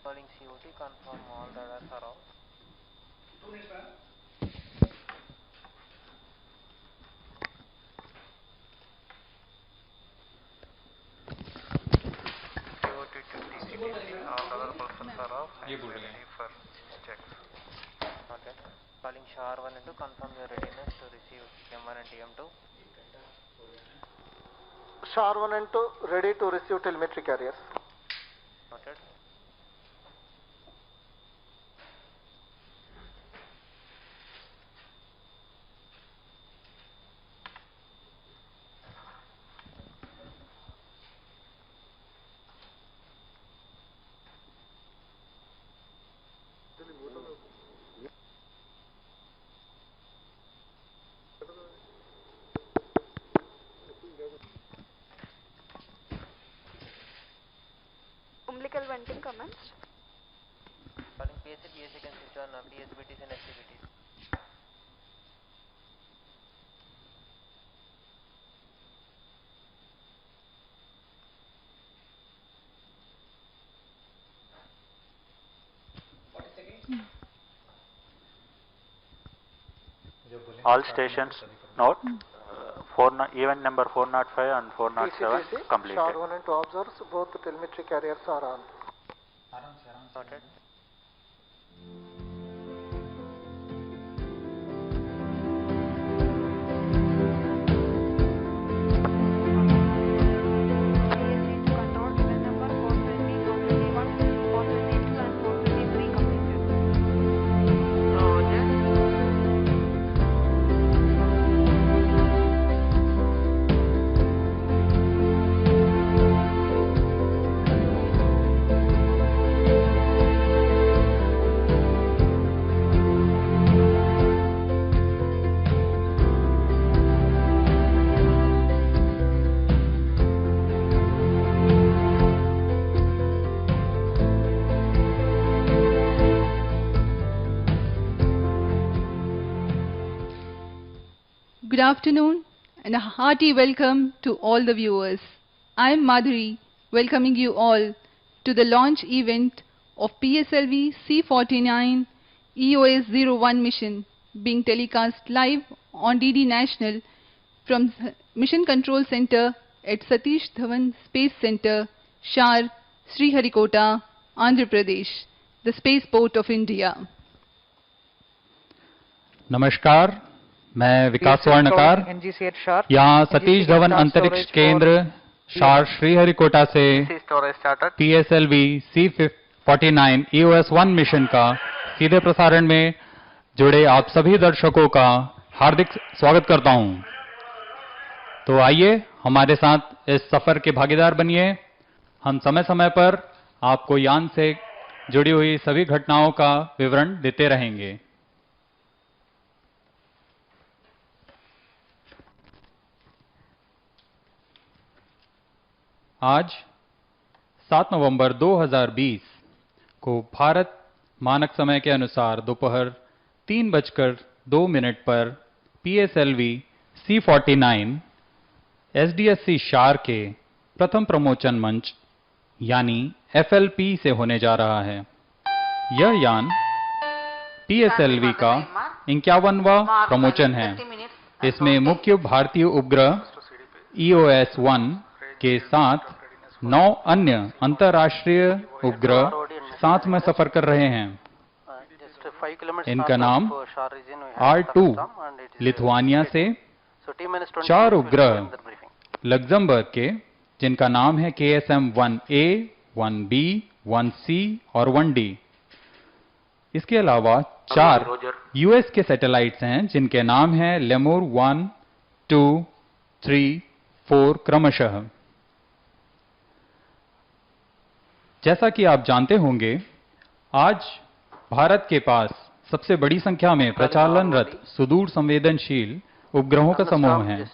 Calling COT, confirm all radars are off. 2 minutes, man. COT to TCDC, all other pulses are off. ये बोल रहे हैं for checks. Okay. Calling SHAR 1 and 2, confirm your readiness to receive M1 and TM2. SHAR 1 and 2 ready to receive telemetry carriers. Noted. Umbilical venting commenced. Calling PSLV-C can switch on PSBTs and SCBTs. All stations note event number 405 and 407 TCDC, completed. SHAR 1 and 2 observers, both the telemetry carriers are on. Noted. ASC to control event number 420, 421, 422 and 423 completed. Roger. Good afternoon and a hearty welcome to all the viewers. I am Madhuri, welcoming you all to the launch event of PSLV-C59 EOS-01 mission being telecast live on DD National from Mission Control Center at Satish Dhawan Space Center, SHAR, Sriharikota, Andhra Pradesh, the spaceport of India. नमस्कार, मैं विकास स्वर्णकार यहाँ सतीश धवन अंतरिक्ष केंद्र शार श्रीहरिकोटा से PSLV-C49 EOS-1 mission का सीधे प्रसारण में जुड़े आप सभी दर्शकों का हार्दिक स्वागत करता हूं। तो आइए हमारे साथ इस सफर के भागीदार बनिए। हम समय समय पर आपको यान से जुड़ी हुई सभी घटनाओं का विवरण देते रहेंगे। आज 7 नवंबर 2020 को भारत मानक समय के अनुसार दोपहर 3:02 पर PSLV-C49 SDSC शार के प्रथम प्रमोचन मंच यानी FLP से होने जा रहा है। यह यान PSLV का 51वां प्रमोचन है। इसमें मुख्य भारतीय उपग्रह EOS-1 के साथ 9 अन्य अंतर्राष्ट्रीय उपग्रह साथ में सफर कर रहे हैं। इनका नाम R2 लिथुआनिया से, 4 उपग्रह लग्जमबर्ग के जिनका नाम है KSM-1A, 1B, 1C और 1D। इसके अलावा 4 यूएस के सैटेलाइट्स हैं जिनके नाम हैं लेमूर 1, 2, 3, 4 क्रमशः। जैसा कि आप जानते होंगे, आज भारत के पास सबसे बड़ी संख्या में प्रचालनरत सुदूर संवेदनशील उपग्रहों का समूह है।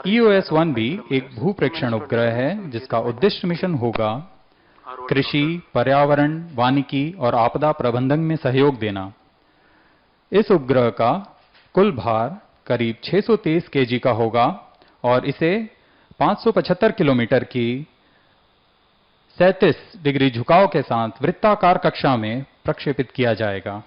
EOS-1 भी एक भूप्रेक्षण उपग्रह है जिसका उद्दिष्ट मिशन होगा कृषि, पर्यावरण, वानिकी और आपदा प्रबंधन में सहयोग देना। इस उपग्रह का कुल भार करीब 623 kg का होगा और इसे 575 किलोमीटर की 37 डिग्री झुकाव के साथ वृत्ताकार कक्षा में प्रक्षेपित किया जाएगा।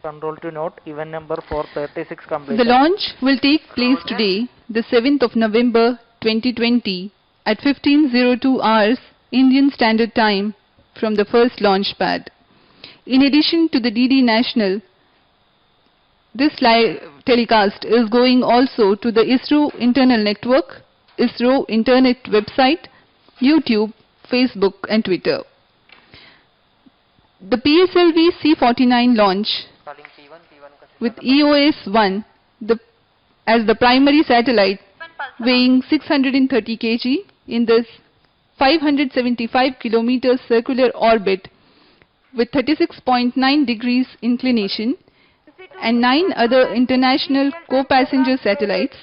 Control to note, event number 436 The completed. launch will take place today, the 7th of November 2020 at 15:02 hours Indian Standard Time from the first launch pad. In addition to the DD National, this live telecast is going also to the ISRO internal network, ISRO internet website, YouTube, Facebook and Twitter. The PSLV-C49 launch Calling P1, P1 का with EOS-1 as the primary satellite weighing 630 kg in this 575 km circular orbit with 36.9 degrees inclination and 9 other international co-passenger satellites,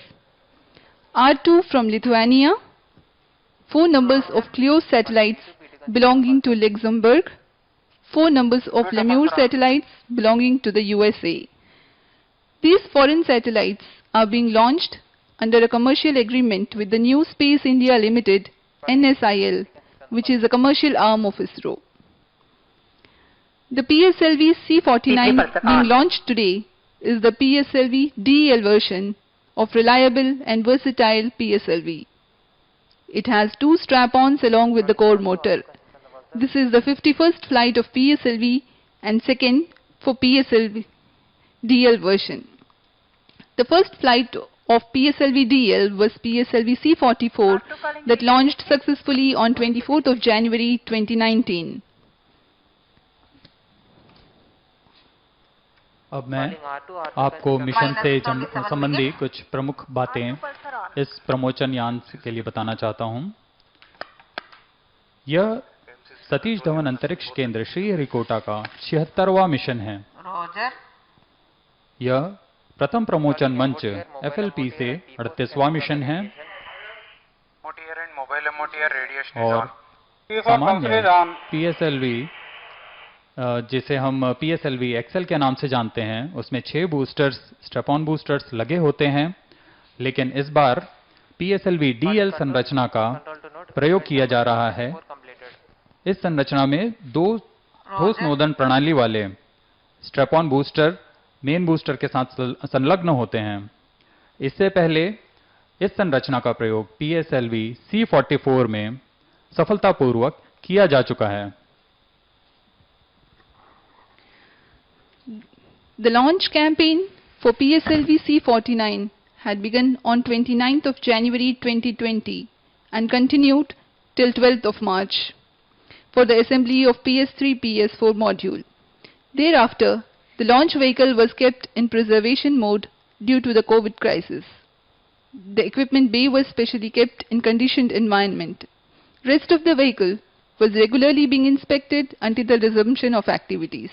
R2 from Lithuania, 4 numbers of close satellites belonging to Luxembourg, 4 numbers of Lemur satellites belonging to the USA. These foreign satellites are being launched under a commercial agreement with the New Space India Limited, NSIL, which is a commercial arm of ISRO. The PSLV-C49 being launched today is the PSLV-DEL version of reliable and versatile PSLV. It has 2 strap-ons along with the core motor. This is the 51st flight of PSLV and second for PSLV-DEL version. The first flight of PSLV-DEL was PSLV-C44 that launched successfully on 24th of January 2019. अब मैं आपको mission से संबंधी कुछ प्रमुख बातें इस प्रमोचन यान के लिए बताना चाहता हूं। यह सतीश धवन अंतरिक्ष केंद्र श्रीहरिकोटा का 76वां मिशन है। यह प्रथम प्रमोचन मंच FLP से 38वां मिशन है और सामान्य PSLV जिसे हम PSLV XL के नाम से जानते हैं उसमें 6 बूस्टर्स स्ट्रैप-ऑन बूस्टर्स लगे होते हैं, लेकिन इस बार PSLV DL संरचना का प्रयोग किया जा रहा है। इस संरचना में 2 ठोस नोदन प्रणाली वाले स्ट्रैप-ऑन बूस्टर मेन बूस्टर के साथ संलग्न होते हैं। इससे पहले इस संरचना का प्रयोग PSLV C44 में सफलतापूर्वक किया जा चुका है। The launch campaign for PSLV-C49 had begun on 29th of January 2020 and continued till 12th of March for the assembly of PS3-PS4 module. Thereafter, the launch vehicle was kept in preservation mode due to the COVID crisis. The equipment bay was specially kept in conditioned environment. Rest of the vehicle was regularly being inspected until the resumption of activities.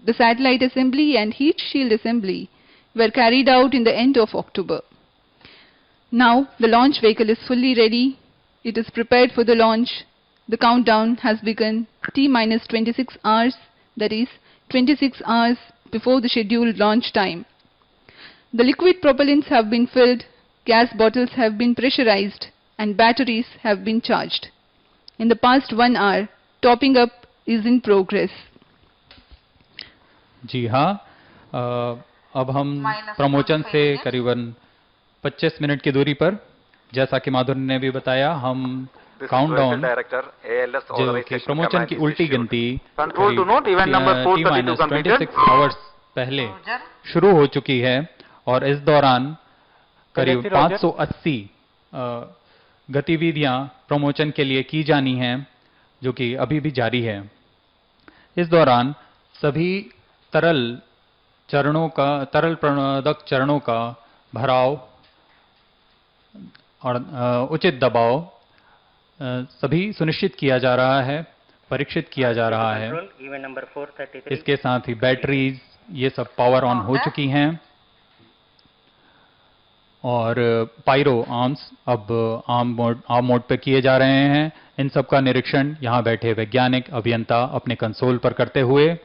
The satellite assembly and heat shield assembly were carried out in the end of October. Now the launch vehicle is fully ready. It is prepared for the launch. The countdown has begun T-minus 26 hours, that is 26 hours before the scheduled launch time. The liquid propellants have been filled, gas bottles have been pressurized and batteries have been charged. In the past 1 hour, topping up is in progress. जी हाँ, अब हम प्रमोचन से करीबन 25 minute की दूरी पर, जैसा कि माधुरी ने भी बताया, हम काउंटडाउन जो कि प्रमोचन की उल्टी गिनती T-26 आवर्स पहले शुरू हो चुकी है और इस दौरान करीब 580 गतिविधियां प्रमोचन के लिए की जानी हैं, जो कि अभी भी जारी है। इस दौरान सभी तरल प्रणोदक चरणों का भराव और उचित दबाव सभी सुनिश्चित किया जा रहा है, परीक्षित किया जा रहा है। इसके साथ ही बैटरीज ये सब पावर ऑन हो चुकी हैं और पायरो आर्म्स अब आर्म मोड पे किए जा रहे हैं। इन सब का निरीक्षण यहाँ बैठे वैज्ञानिक अभियंता अपने कंसोल पर करते हुए।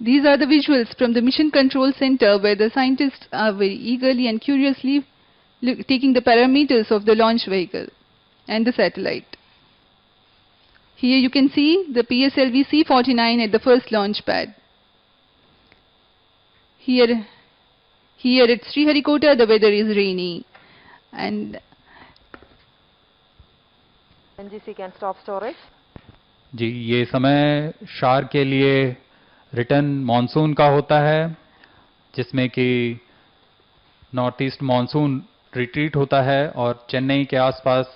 These are the visuals from the Mission Control Center where the scientists are very eagerly and curiously taking the parameters of the launch vehicle and the satellite. Here you can see the PSLV-C59 at the first launch pad. Here at Sriharikota the weather is rainy, and NGC can stop storage. जी, ये समय शार के लिए return monsoon का होता है, जिसमें कि नॉर्थ ईस्ट मॉनसून रिट्रीट होता है और चेन्नई के आसपास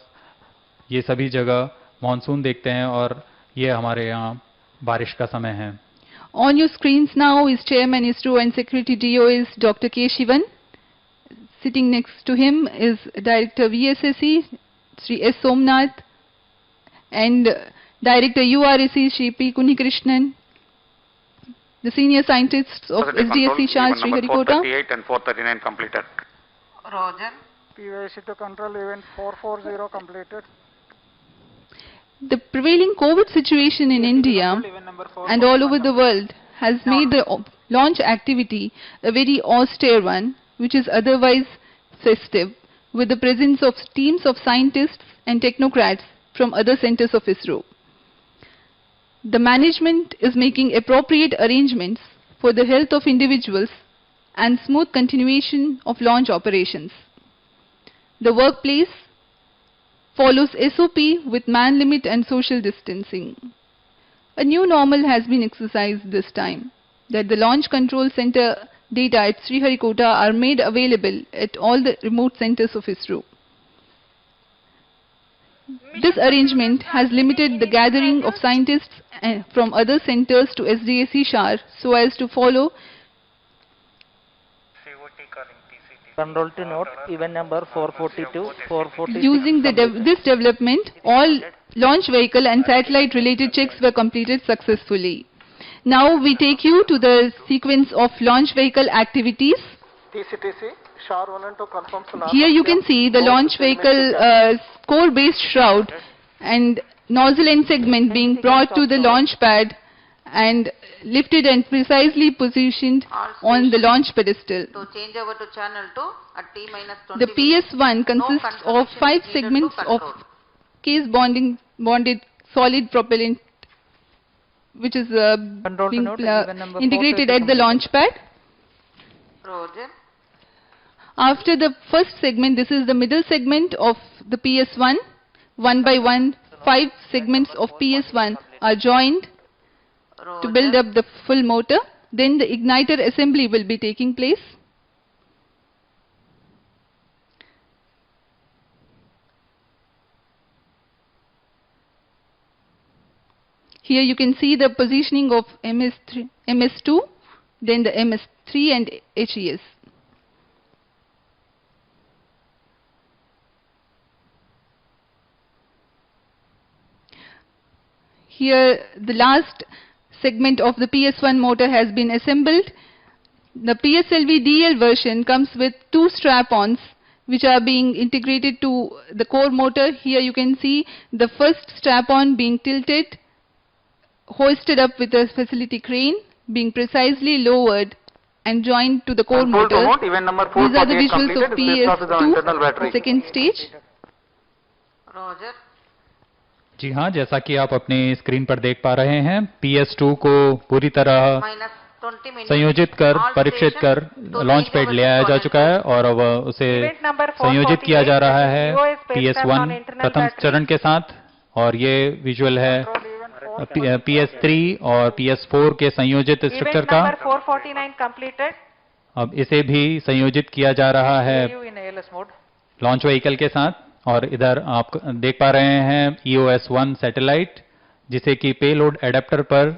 ये सभी जगह मॉनसून देखते हैं और ये हमारे यहाँ बारिश का समय है. On your screens now is Chairman ISRO and Secretary DOS Dr. K. Shivan. Sitting next to him is Director VSSC Sri S. Somnath and Director URSC Sri P. Kunikrishnan. The senior scientists of SDSC SHAR Sriharikota. 438 and 439 completed. Roger. PYC to control event 440 completed. The prevailing COVID situation in India and all over the world has made the launch activity a very austere one, which is otherwise festive, with the presence of teams of scientists and technocrats from other centers of ISRO. The management is making appropriate arrangements for the health of individuals and smooth continuation of launch operations. The workplace follows SOP with man limit and social distancing. A new normal has been exercised this time, that the launch control center data at Sriharikota are made available at all the remote centers of ISRO. This arrangement has limited the gathering of scientists from other centers to SDSC SHAR so as to follow Control to note event number 442, 446. Using this development, all launch vehicle and satellite related checks were completed successfully. Now we take you to the sequence of launch vehicle activities. TCTC, SHAR 1 and 2 confirm sonar. Here you can see the launch vehicle core based shroud and nozzle end segment being brought to the launch pad and lifted and precisely positioned on the launch pedestal. To change over to channel 2 at T-20. The PS1 consists of 5 segments of case bonded solid propellant, which is being integrated at the launch pad. Roger. After the first segment, this is the middle segment of the PS1. One by one, 5 segments of PS1 are joined to build up the full motor. Then the igniter assembly will be taking place. Here you can see the positioning of MS2, then the MS3 and HES. Here the last segment of the PS1 motor has been assembled. The PSLV-DL version comes with 2 strap-ons which are being integrated to the core motor. Here you can see the first strap-on being tilted, hoisted up with a facility crane, being precisely lowered and joined to the core motor. These are the visuals of PS2, second stage. Roger. जी हाँ, जैसा कि आप अपने screen पर देख पा रहे हैं, PS2 को पूरी तरह संयोजित कर, परीक्षित कर लॉन्च पैड ले आया जा चुका है और अब उसे संयोजित किया जा रहा है PS1 प्रथम चरण के साथ, और ये विजुअल है PS3 और PS4 के संयोजित स्ट्रक्चर का. अब इसे भी संयोजित किया जा रहा है लॉन्च व्हीकल के साथ. और इधर आप देख पा रहे हैं EOS-1 सैटेलाइट, जिसे कि पेलोड एडेप्टर पर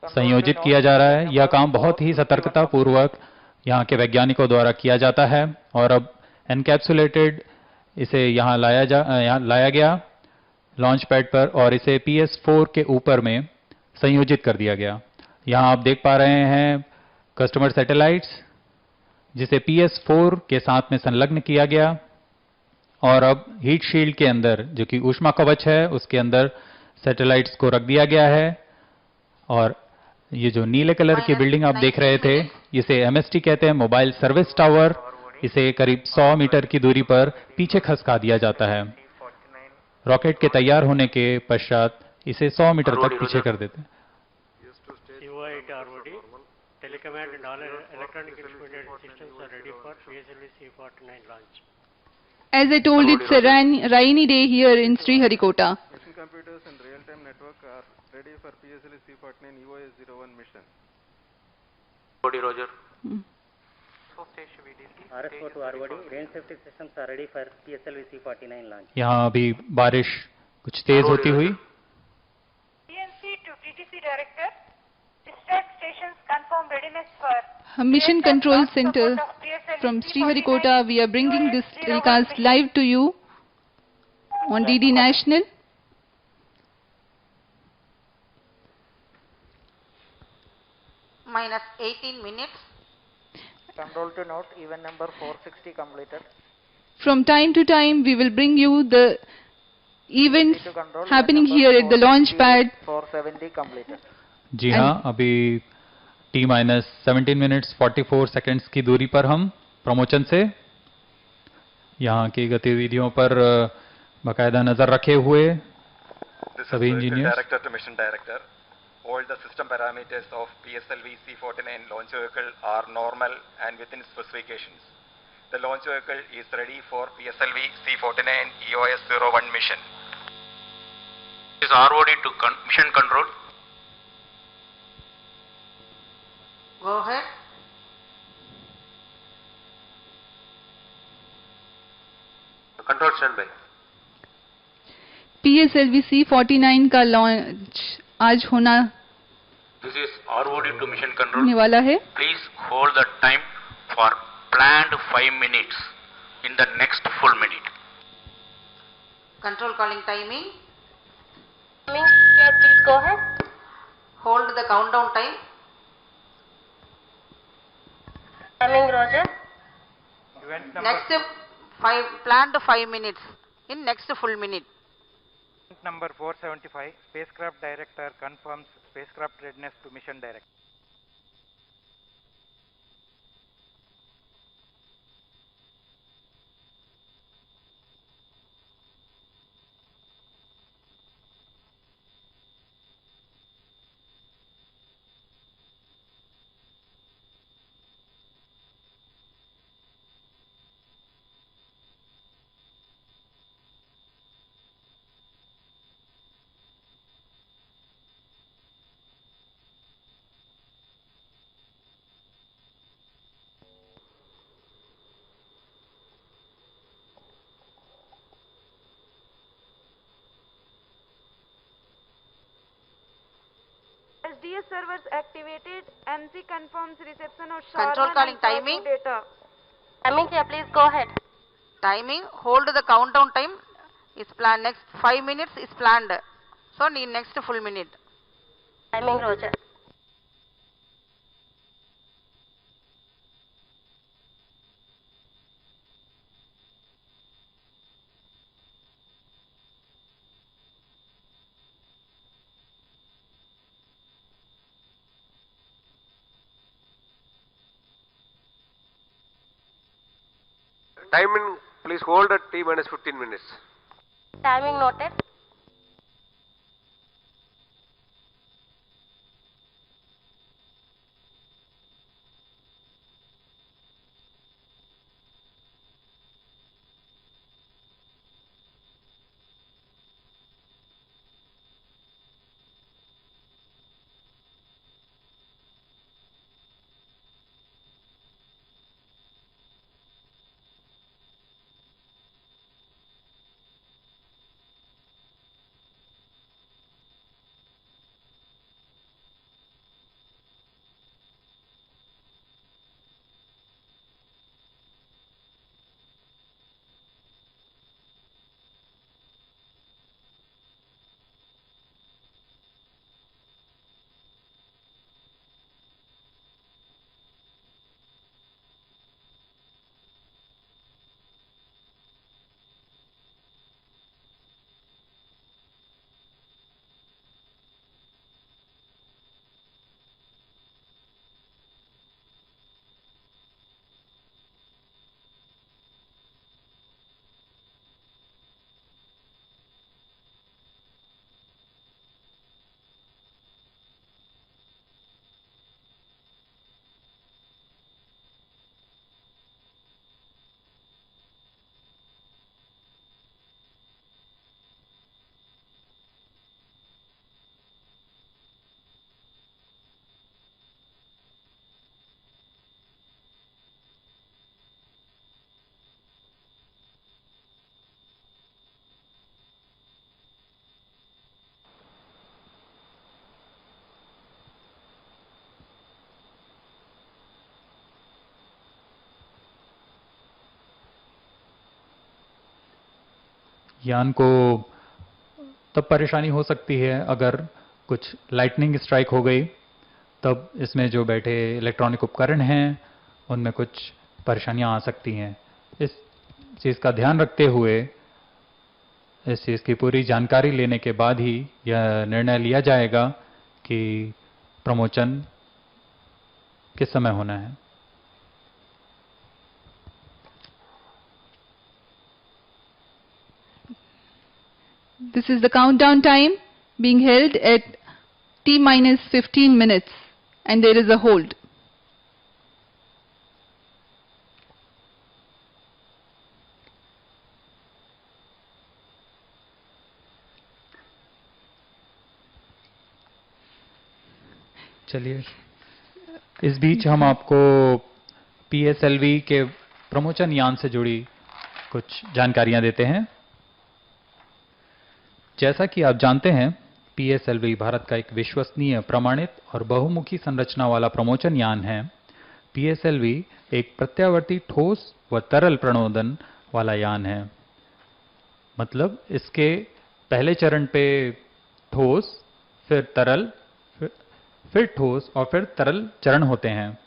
संयोजित किया जा रहा है. यह काम बहुत ही सतर्कता पूर्वक यहाँ के वैज्ञानिकों द्वारा किया जाता है और अब एनकैप्सुलेटेड इसे यहाँ लाया गया लॉन्च पैड पर और इसे PS4 के ऊपर में संयोजित कर दिया गया. यहाँ आप देख पा रहे हैं कस्टमर सैटेलाइट्स, जिसे PS4 के साथ में संलग्न किया गया और अब हीट शील्ड के अंदर, जो कि ऊष्मा कवच है, उसके अंदर सैटेलाइट्स को रख दिया गया है. और ये जो नीले कलर की बिल्डिंग आप देख रहे थे, इसे MST कहते हैं, मोबाइल सर्विस टावर. इसे करीब 100 मीटर की दूरी पर पीछे खसका दिया जाता है। रॉकेट के तैयार होने के पश्चात इसे 100 मीटर तक पीछे कर देते हैं। Telecommand and all electronic instrumented systems are ready for PSLV-C49 launch. As I told, it's a rainy day here in Sriharikota. Mission computers and real-time network are ready for PSLV-C49 EOS-01 mission. Roger. So stage VDC. RS4 to ROD, range safety systems are ready for PSLV-C49 launch. यहाँ अभी बारिश कुछ तेज होती हुई। PNC to TTC director. Dispatch stations confirm readiness for Mission Control Center from Sriharikota. We are bringing this telecast live to you on DD National. Minus 18 minutes. Control to note, event number 460 completed. From time to time, we will bring you the events happening here at the launch pad. 470 completed. जी हाँ, अभी T-17 minutes 44 seconds की दूरी पर हम promotion से यहाँ की गतिविधियों पर बाकायदा नजर रखे हुए सभी engineer. Director to Mission Director, all the system parameters of PSLV-C49 launch vehicle are normal and within specifications. The launch vehicle is ready for PSLV-C49 EOS-01 mission. Is ROD to mission control. Go ahead. Control standby. PSLV C49 का launch आज होना This is ROD to mission control. होने वाला है। Please hold the time for planned 5 minutes in the next full minute. Control calling timing. Please go ahead. Hold the countdown time. Coming, Roger. Next planned 5 minutes in next full minute. Number 475, spacecraft director confirms spacecraft readiness to mission director. SDS servers activated. NC confirms reception of SHAR Control calling timing. data. Coming here, please go ahead. Timing. Hold the countdown time. Is planned. Next 5 minutes is planned. So need next full minute. Timing, Roger. Timing, please hold at T-minus 15 minutes. Timing noted. यान को तब परेशानी हो सकती है अगर कुछ lightning strike हो गई, तब इसमें जो बैठे इलेक्ट्रॉनिक उपकरण हैं उनमें कुछ परेशानियां आ सकती हैं। इस चीज़ का ध्यान रखते हुए इस चीज़ की पूरी जानकारी लेने के बाद ही यह निर्णय लिया जाएगा कि प्रमोशन किस समय होना है। This is the countdown time being held at T-15 minutes and there is a hold. चलिए, इस बीच हम आपको PSLV के प्रमोशन यान से जुड़ी कुछ जानकारियां देते हैं। जैसा कि आप जानते हैं, PSLV भारत का एक विश्वसनीय, प्रमाणित और बहुमुखी संरचना वाला प्रमोशन यान है। PSLV एक प्रत्यावर्ती ठोस व तरल प्रणोदन वाला यान है। मतलब इसके पहले चरण पे ठोस, फिर तरल, फिर ठोस और फिर तरल चरण होते हैं।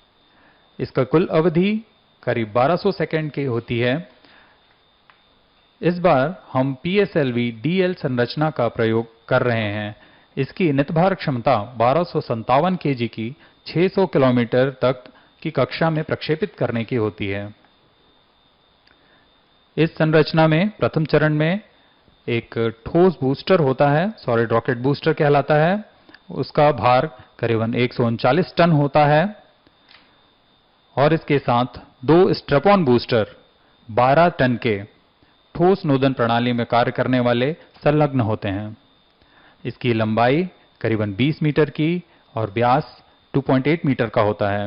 इसका कुल अवधि करीब 1200 सेकंड की होती है। इस बार हम PSLV-DL संरचना का प्रयोग कर रहे हैं। इसकी नितभार क्षमता 1257 kg की 600 किलोमीटर तक की कक्षा में प्रक्षेपित करने की होती है। इस संरचना में प्रथम चरण में एक ठोस बूस्टर होता है, सॉलिड रॉकेट बूस्टर कहलाता है। उसका भार करीबन 139 टन होता है और इसके साथ 2 स्ट्रैप-ऑन बूस्टर 12 टन के ठोस नोदन प्रणाली में कार्य करने वाले संलग्न होते हैं। इसकी लंबाई करीबन 20 मीटर की और व्यास 2.8 मीटर का होता है।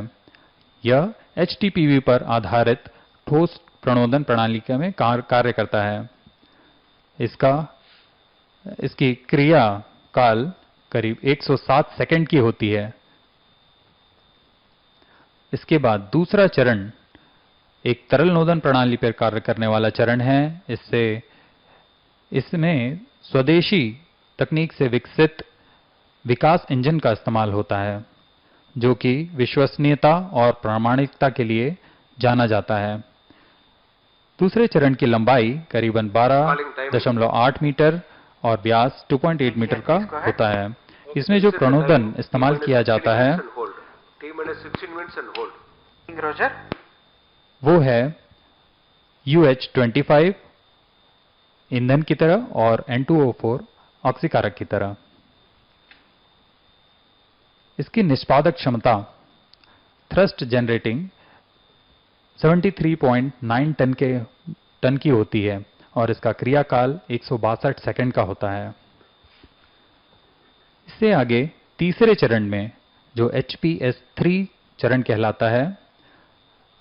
यह HTPV पर आधारित ठोस प्रणोदन प्रणाली में कार्य करता है। इसकी क्रिया काल करीब 107 सेकंड की होती है। इसके बाद दूसरा चरण एक तरल नोदन प्रणाली पर कार्य करने वाला चरण है। इसमें स्वदेशी तकनीक से विकसित विकास इंजन का इस्तेमाल होता है, जो कि विश्वसनीयता और प्रामाणिकता के लिए जाना जाता है। दूसरे चरण की लंबाई करीबन 12.8 मीटर और व्यास 2.8 मीटर का होता है। इसमें जो प्रणोदन इस्तेमाल किया जाता है वो है UH-25 ईंधन की तरह और N2O4 ऑक्सीकारक की तरह। इसकी निष्पादक क्षमता थ्रस्ट जनरेटिंग 73.9 टन की होती है और इसका क्रियाकाल 162 सेकंड का होता है। इससे आगे तीसरे चरण में जो HPS-3 चरण कहलाता है,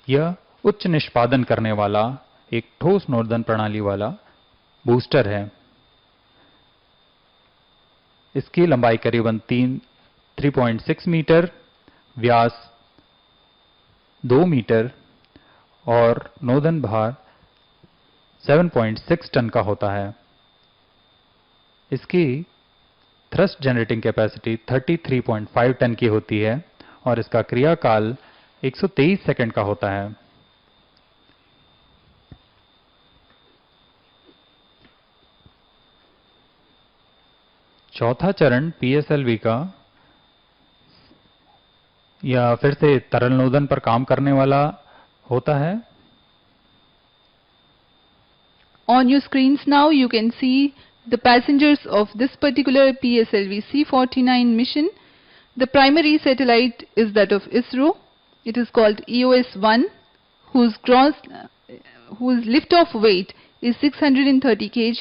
यह उच्च निष्पादन करने वाला एक ठोस नोदन प्रणाली वाला बूस्टर है। इसकी लंबाई करीबन 3.6 मीटर, व्यास 2 मीटर और नोदन भार 7.6 टन का होता है। इसकी थ्रस्ट जनरेटिंग कैपेसिटी 33.5 टन की होती है और इसका क्रियाकाल 123 सेकंड का होता है। चौथा चरण PSLV का या फिर से तरल नोदन पर काम करने वाला होता है। On your screens now you can see the passengers of this particular PSLV-C59 mission. The primary satellite is that of ISRO. It is called EOS-1, whose lift-off weight is 630 kg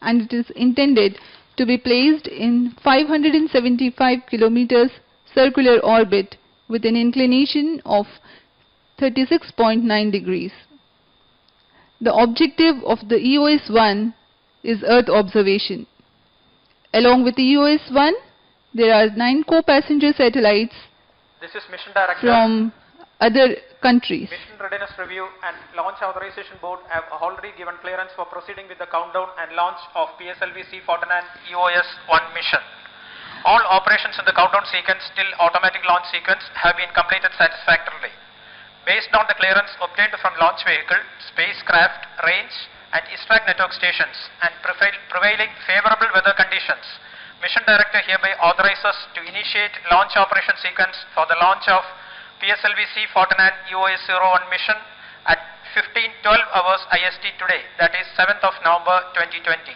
and it is intended to be placed in 575 kilometers circular orbit with an inclination of 36.9 degrees. The objective of the EOS-1 is Earth observation. Along with the EOS-1, there are 9 co-passenger satellites This is mission director. from other countries. Mission Readiness Review and Launch Authorization Board have already given clearance for proceeding with the countdown and launch of PSLV-C49 EOS-1 mission. All operations in the countdown sequence till automatic launch sequence have been completed satisfactorily. Based on the clearance obtained from launch vehicle, spacecraft, range and ISTRAC network stations and prevailing favorable weather conditions, Mission Director hereby authorizes to initiate launch operation sequence for the launch of PSLV-C49 EOS-01 mission at 15:12 hours IST today, that is 7th of November 2020.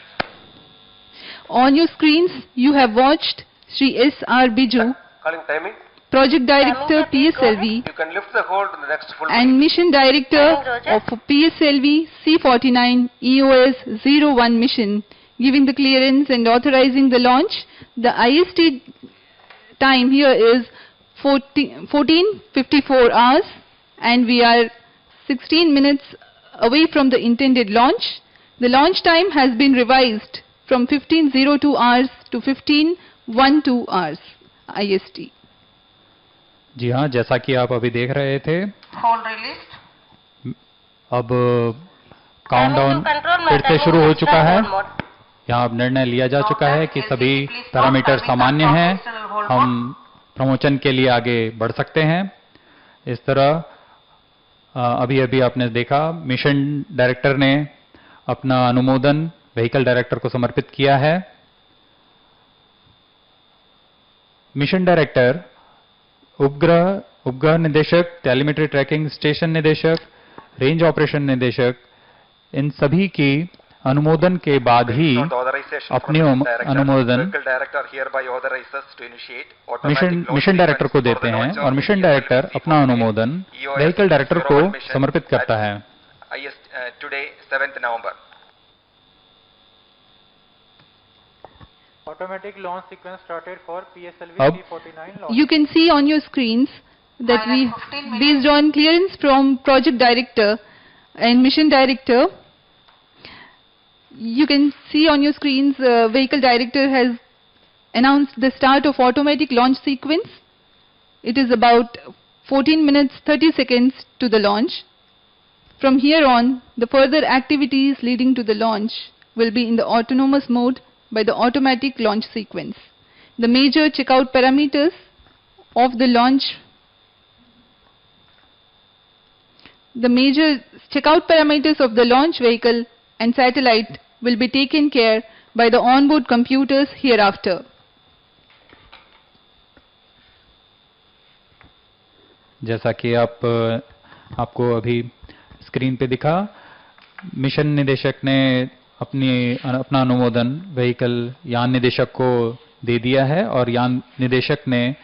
On your screens, you have watched Sri S.R. Biju, Calling timing. Project Director PSLV You can lift the hold in the next full and Mission Director of PSLV-C49 EOS-01 mission, giving the clearance and authorizing the launch. The IST time here is 14:54 hours and we are 16 minutes away from the intended launch. The launch time has been revised from 15:02 hours to 15:12 hours IST. जी हाँ, जैसा कि आप अभी देख रहे थे, Hold released. अब countdown फिर से शुरू हो चुका है। यहाँ अब निर्णय लिया जा चुका है कि सभी पैरामीटर सामान्य हैं, हम प्रमोशन के लिए आगे बढ़ सकते हैं। इस तरह अभी आपने देखा, मिशन डायरेक्टर ने अपना अनुमोदन व्हीकल डायरेक्टर को समर्पित किया है। मिशन डायरेक्टर, उपग्रह निदेशक, टेलीमेट्री ट्रैकिंग स्टेशन निदेशक, रेंज ऑपरेशन निदेशक, इन सभी की अनुमोदन के बाद ही अपने अनुमोदन मिशन डायरेक्टर को देते हैं और मिशन डायरेक्टर अपना अनुमोदन व्हीकल डायरेक्टर को समर्पित करता है। Automatic launch sequence started for PSLV-C49 launch. You can see on your screens that based on clearance from Project Director and Mission Director, you can see on your screens Vehicle Director has announced the start of automatic launch sequence. It is about 14 minutes 30 seconds to the launch. From here on, the further activities leading to the launch will be in the autonomous mode by the automatic launch sequence. The major checkout parameters of the launch vehicle and satellite will be taken care by the onboard computers hereafter. जैसा कि आपको अभी screen पे दिखा, mission निदेशक ने अपना अनुमोदन व्हीकल यान निदेशक को दे दिया है और यान निदेशक ने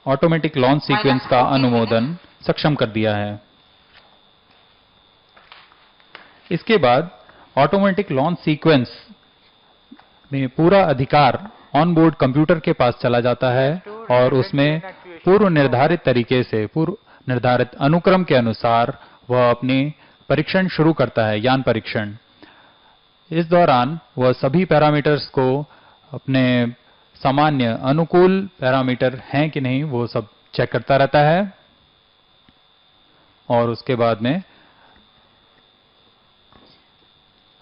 ऑटोमेटिक लॉन्च सीक्वेंस का अनुमोदन सक्षम कर दिया है। इसके बाद ऑटोमेटिक लॉन्च सीक्वेंस में पूरा अधिकार ऑन बोर्ड कंप्यूटर के पास चला जाता है और उसमें पूर्व निर्धारित तरीके से, पूर्व निर्धारित अनुक्रम के अनुसार वह अपनी परीक्षण शुरू करता है, यान परीक्षण। इस दौरान वह सभी पैरामीटर्स को अपने सामान्य अनुकूल पैरामीटर हैं कि नहीं वो सब चेक करता रहता है और उसके बाद में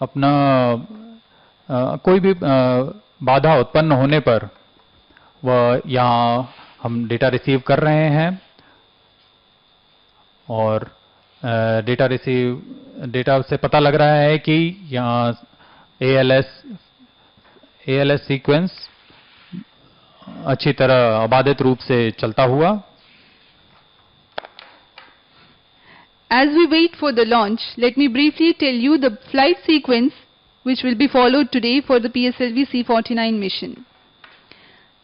अपना कोई भी बाधा उत्पन्न होने पर वह यहाँ हम डेटा रिसीव कर रहे हैं और डेटा से पता लग रहा है कि यहाँ ALS सीक्वेंस अच्छी तरह अबाधित रूप से चलता हुआ। As we wait for the launch, let me briefly tell you the flight sequence which will be followed today for the PSLV-C49 mission.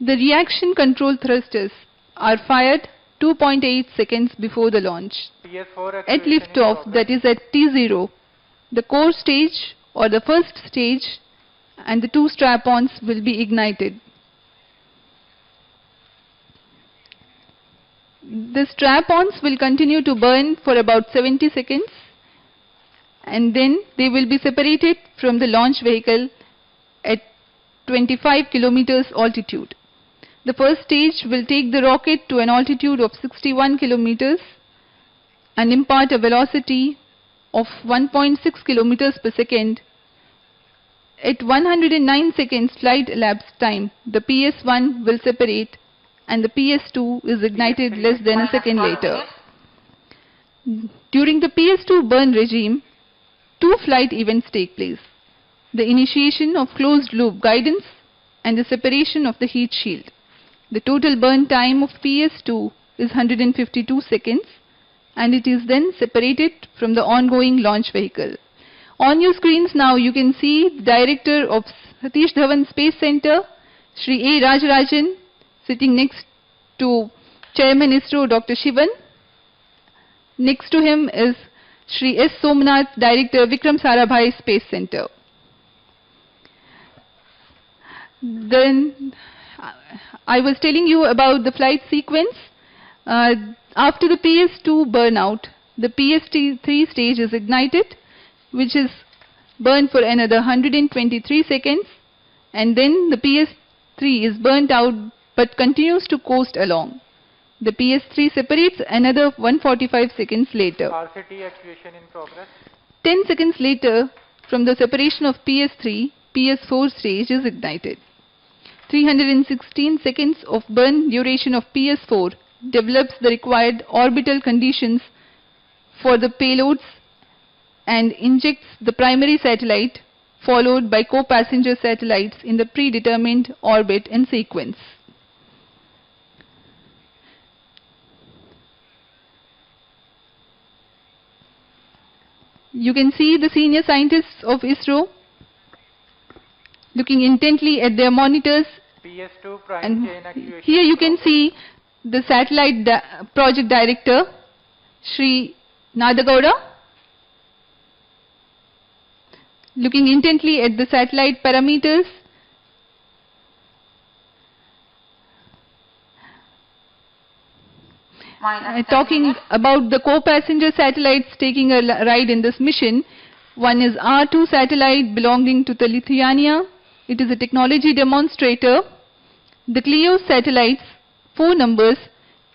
The reaction control thrusters are fired 2.8 seconds before the launch. At liftoff, that is at T0, the core stage or the first stage and the two strap-ons will be ignited. The strap-ons will continue to burn for about 70 seconds and then they will be separated from the launch vehicle at 25 kilometers altitude. The first stage will take the rocket to an altitude of 61 kilometers and impart a velocity of 1.6 kilometers per second. At 109 seconds flight elapsed time, the PS1 will separate and the PS2 is ignited less than a second later. During the PS2 burn regime, two flight events take place: the initiation of closed loop guidance and the separation of the heat shield. The total burn time of PS2 is 152 seconds and it is then separated from the ongoing launch vehicle. On your screens now you can see the Director of Satish Dhawan Space Center, Shri A. Rajarajan, sitting next to Chairman ISRO Dr. Shivan. Next to him is Shri S. Somnath, Director Vikram Sarabhai Space Center. Then I was telling you about the flight sequence. After the PS2 burnout, the PS3 stage is ignited, which is burned for another 123 seconds, and then the PS3 is burnt out but continues to coast along. The PS3 separates another 145 seconds later. RCT actuation in progress. 10 seconds later, from the separation of PS3, PS4 stage is ignited. 316 seconds of burn duration of PS4 develops the required orbital conditions for the payloads and injects the primary satellite, followed by co-passenger satellites in the predetermined orbit and sequence. You can see the senior scientists of ISRO looking intently at their monitors, PS2 prime and chain actuation. here you can see the satellite project director, Shri Nadagowda, looking intently at the satellite parameters. Talking about the co-passenger satellites taking a ride in this mission, one is R2 satellite belonging to the Lithuania. It is a technology demonstrator. The Clio satellites, 4 numbers,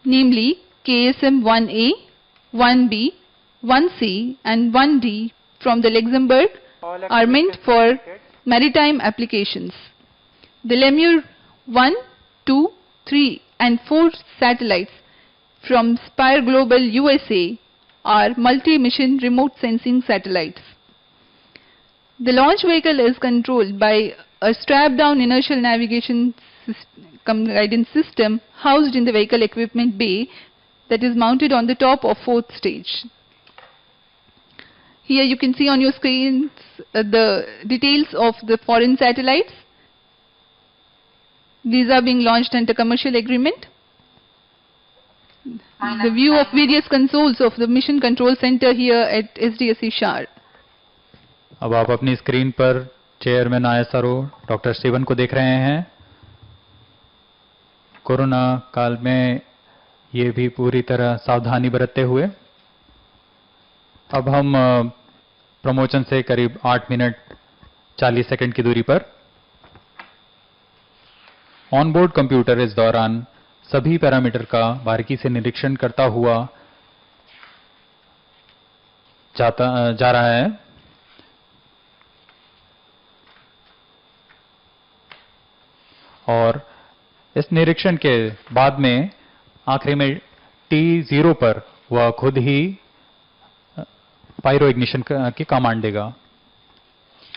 namely KSM-1A, 1B, 1C and 1D from the Luxembourg, are meant for maritime applications. The Lemur 1, 2, 3 and 4 satellites from Spire Global USA are multi-mission remote sensing satellites. The launch vehicle is controlled by a strap-down inertial navigation guidance system housed in the vehicle equipment bay that is mounted on the top of 4th stage. Here you can see on your screens the details of the foreign satellites. These are being launched under commercial agreement. The view of various consoles of the Mission Control Center here at SDSC SHAR. अब आप अपनी screen पर chairman ISRO doctor Sivan को देख रहे हैं। Corona काल में ये भी पूरी तरह सावधानी बरतते हुए। अब हम प्रमोशन से करीब 8 मिनट 40 सेकंड की दूरी पर ऑनबोर्ड कंप्यूटर इस दौरान सभी पैरामीटर का बारीकी से निरीक्षण करता हुआ जा रहा है। और इस निरीक्षण के बाद में आखिरी में T0 पर वह खुद ही पायरो इग्निशन की कमांड देगा।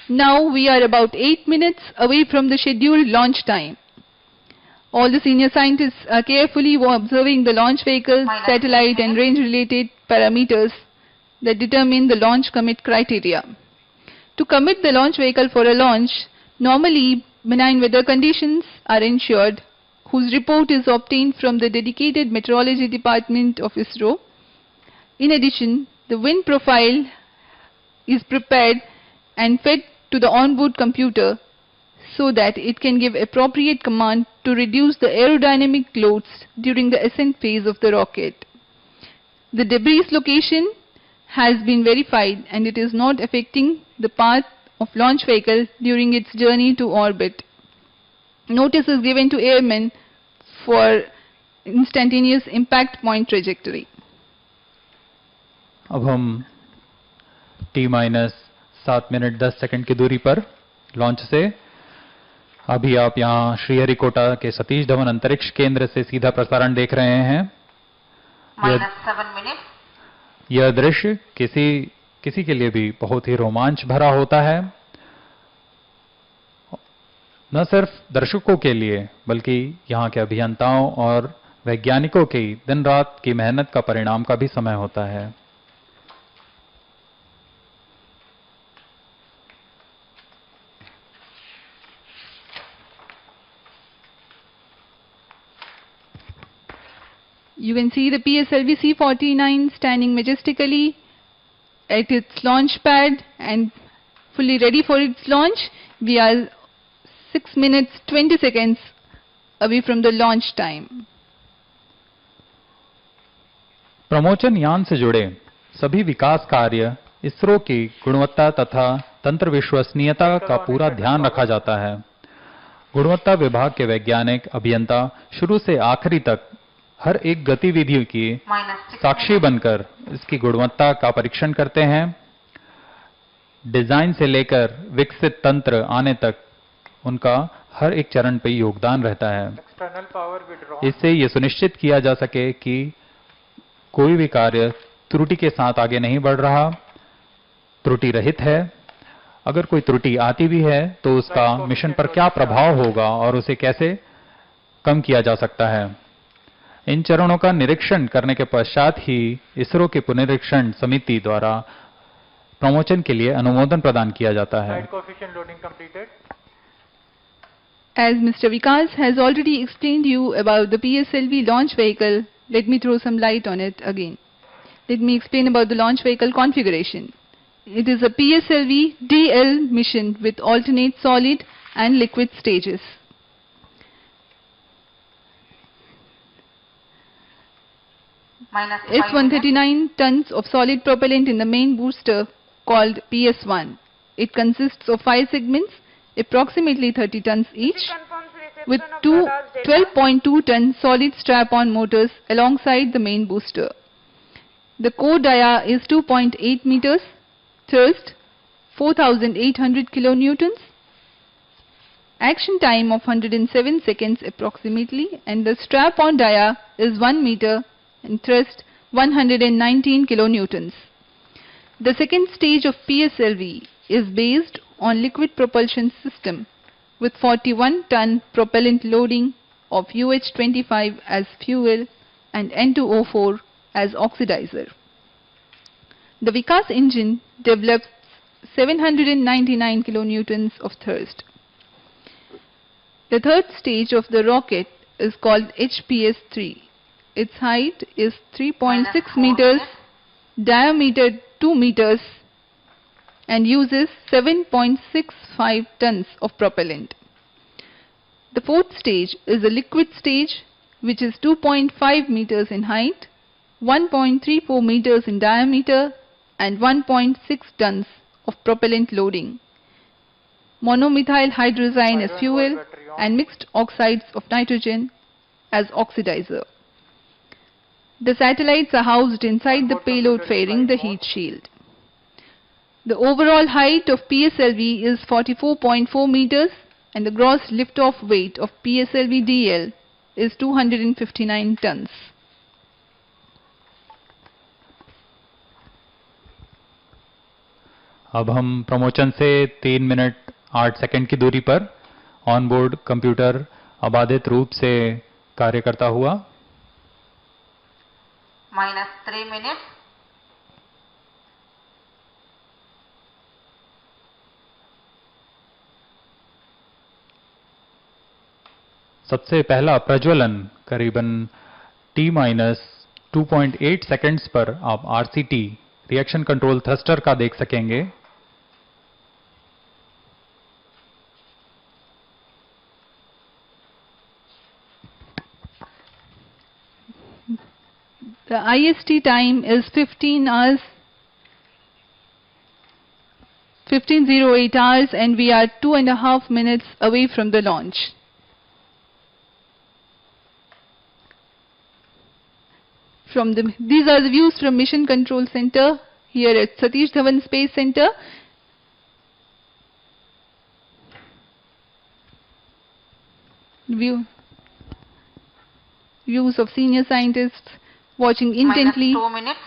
Now we are about 8 minutes away from the scheduled launch time. All the senior scientists are carefully observing the launch vehicle, satellite and range related parameters that determine the launch commit criteria. To commit the launch vehicle for a launch, normally benign weather conditions are ensured, whose report is obtained from the dedicated meteorology department of ISRO. In addition, the wind profile is prepared and fed to the onboard computer so that it can give appropriate command to reduce the aerodynamic loads during the ascent phase of the rocket. The debris location has been verified and it is not affecting the path of launch vehicle during its journey to orbit. Notice is given to airmen for instantaneous impact point trajectory. अब हम T-7 minute 10 second की दूरी पर launch से अभी आप यहाँ श्रीहरिकोटा के सतीश धवन अंतरिक्ष केंद्र से सीधा प्रसारण देख रहे हैं। यह दृश्य किसी के लिए भी बहुत ही रोमांच भरा होता है, न सिर्फ दर्शकों के लिए बल्कि यहाँ के अभियंताओं और वैज्ञानिकों की दिन रात की मेहनत का परिणाम का भी समय होता है। You can see the PSLV-C59 standing majestically at its launch pad and fully ready for its launch. We are 6 minutes 20 seconds away from the launch time. प्रमोचन यान से जुड़े सभी विकास कार्य इसरो की गुणवत्ता तथा तंत्र विश्वसनीयता का पूरा ध्यान रखा जाता है। गुणवत्ता विभाग के वैज्ञानिक अभियंता शुरू से आखिरी तक हर एक गतिविधि की साक्षी बनकर इसकी गुणवत्ता का परीक्षण करते हैं। डिजाइन से लेकर विकसित तंत्र आने तक उनका हर एक चरण पे योगदान रहता है। इससे ये सुनिश्चित किया जा सके कि कोई भी कार्य त्रुटि के साथ आगे नहीं बढ़ रहा, त्रुटि रहित है। अगर कोई त्रुटि आती भी है तो उसका मिशन पर क्या प्रभाव होगा और उसे कैसे कम किया जा सकता है। इन चरणों का निरीक्षण करने के पश्चात ही इसरो के पुनरीक्षण समिति द्वारा प्रमोशन के लिए अनुमोदन प्रदान किया जाता है। As Mr. Vikas has already explained you about the PSLV launch vehicle, let me throw some light on it again. Let me explain about the launch vehicle configuration. It is a PSLV-DL mission with alternate solid and liquid stages. It's 139 tons of solid propellant in the main booster called PS1. It consists of 5 segments, approximately 30 tons each, with two 12.2 ton solid strap-on motors alongside the main booster. The core dia is 2.8 meters, thrust 4,800 kilonewtons, action time of 107 seconds approximately, and the strap-on dia is 1 meter and thrust 119 kilonewtons. The second stage of PSLV is based on liquid propulsion system with 41 ton propellant loading of UH-25 as fuel and N2O4 as oxidizer. The Vikas engine develops 799 kilonewtons of thrust. The third stage of the rocket is called HPS-3. Its height is 3.6 meters, diameter 2 meters, and uses 7.65 tons of propellant. The fourth stage is a liquid stage, which is 2.5 meters in height, 1.34 meters in diameter, and 1.6 tons of propellant loading. Monomethyl hydrazine as fuel and mixed oxides of nitrogen as oxidizer. The satellites are housed inside the payload fairing the heat shield. The overall height of PSLV is 44.4 meters and the gross liftoff weight of PSLV-DL is 259 tons. अब हम promotion से 3 minute 8 second की दूरी पर on board computer अबाधित रूप से कार्य करता हुआ -3 minutes. सबसे पहला प्रज्वलन करीबन T-2.8 सेकंड्स पर आप RCT रिएक्शन कंट्रोल थ्रस्टर का देख सकेंगे। The IST time is 15 hours, 15:08 hours, and we are 2.5 minutes away from the launch. These are the views from Mission Control Center here at Satish Dhawan Space Center. Views of senior scientists watching intently. -2 minutes.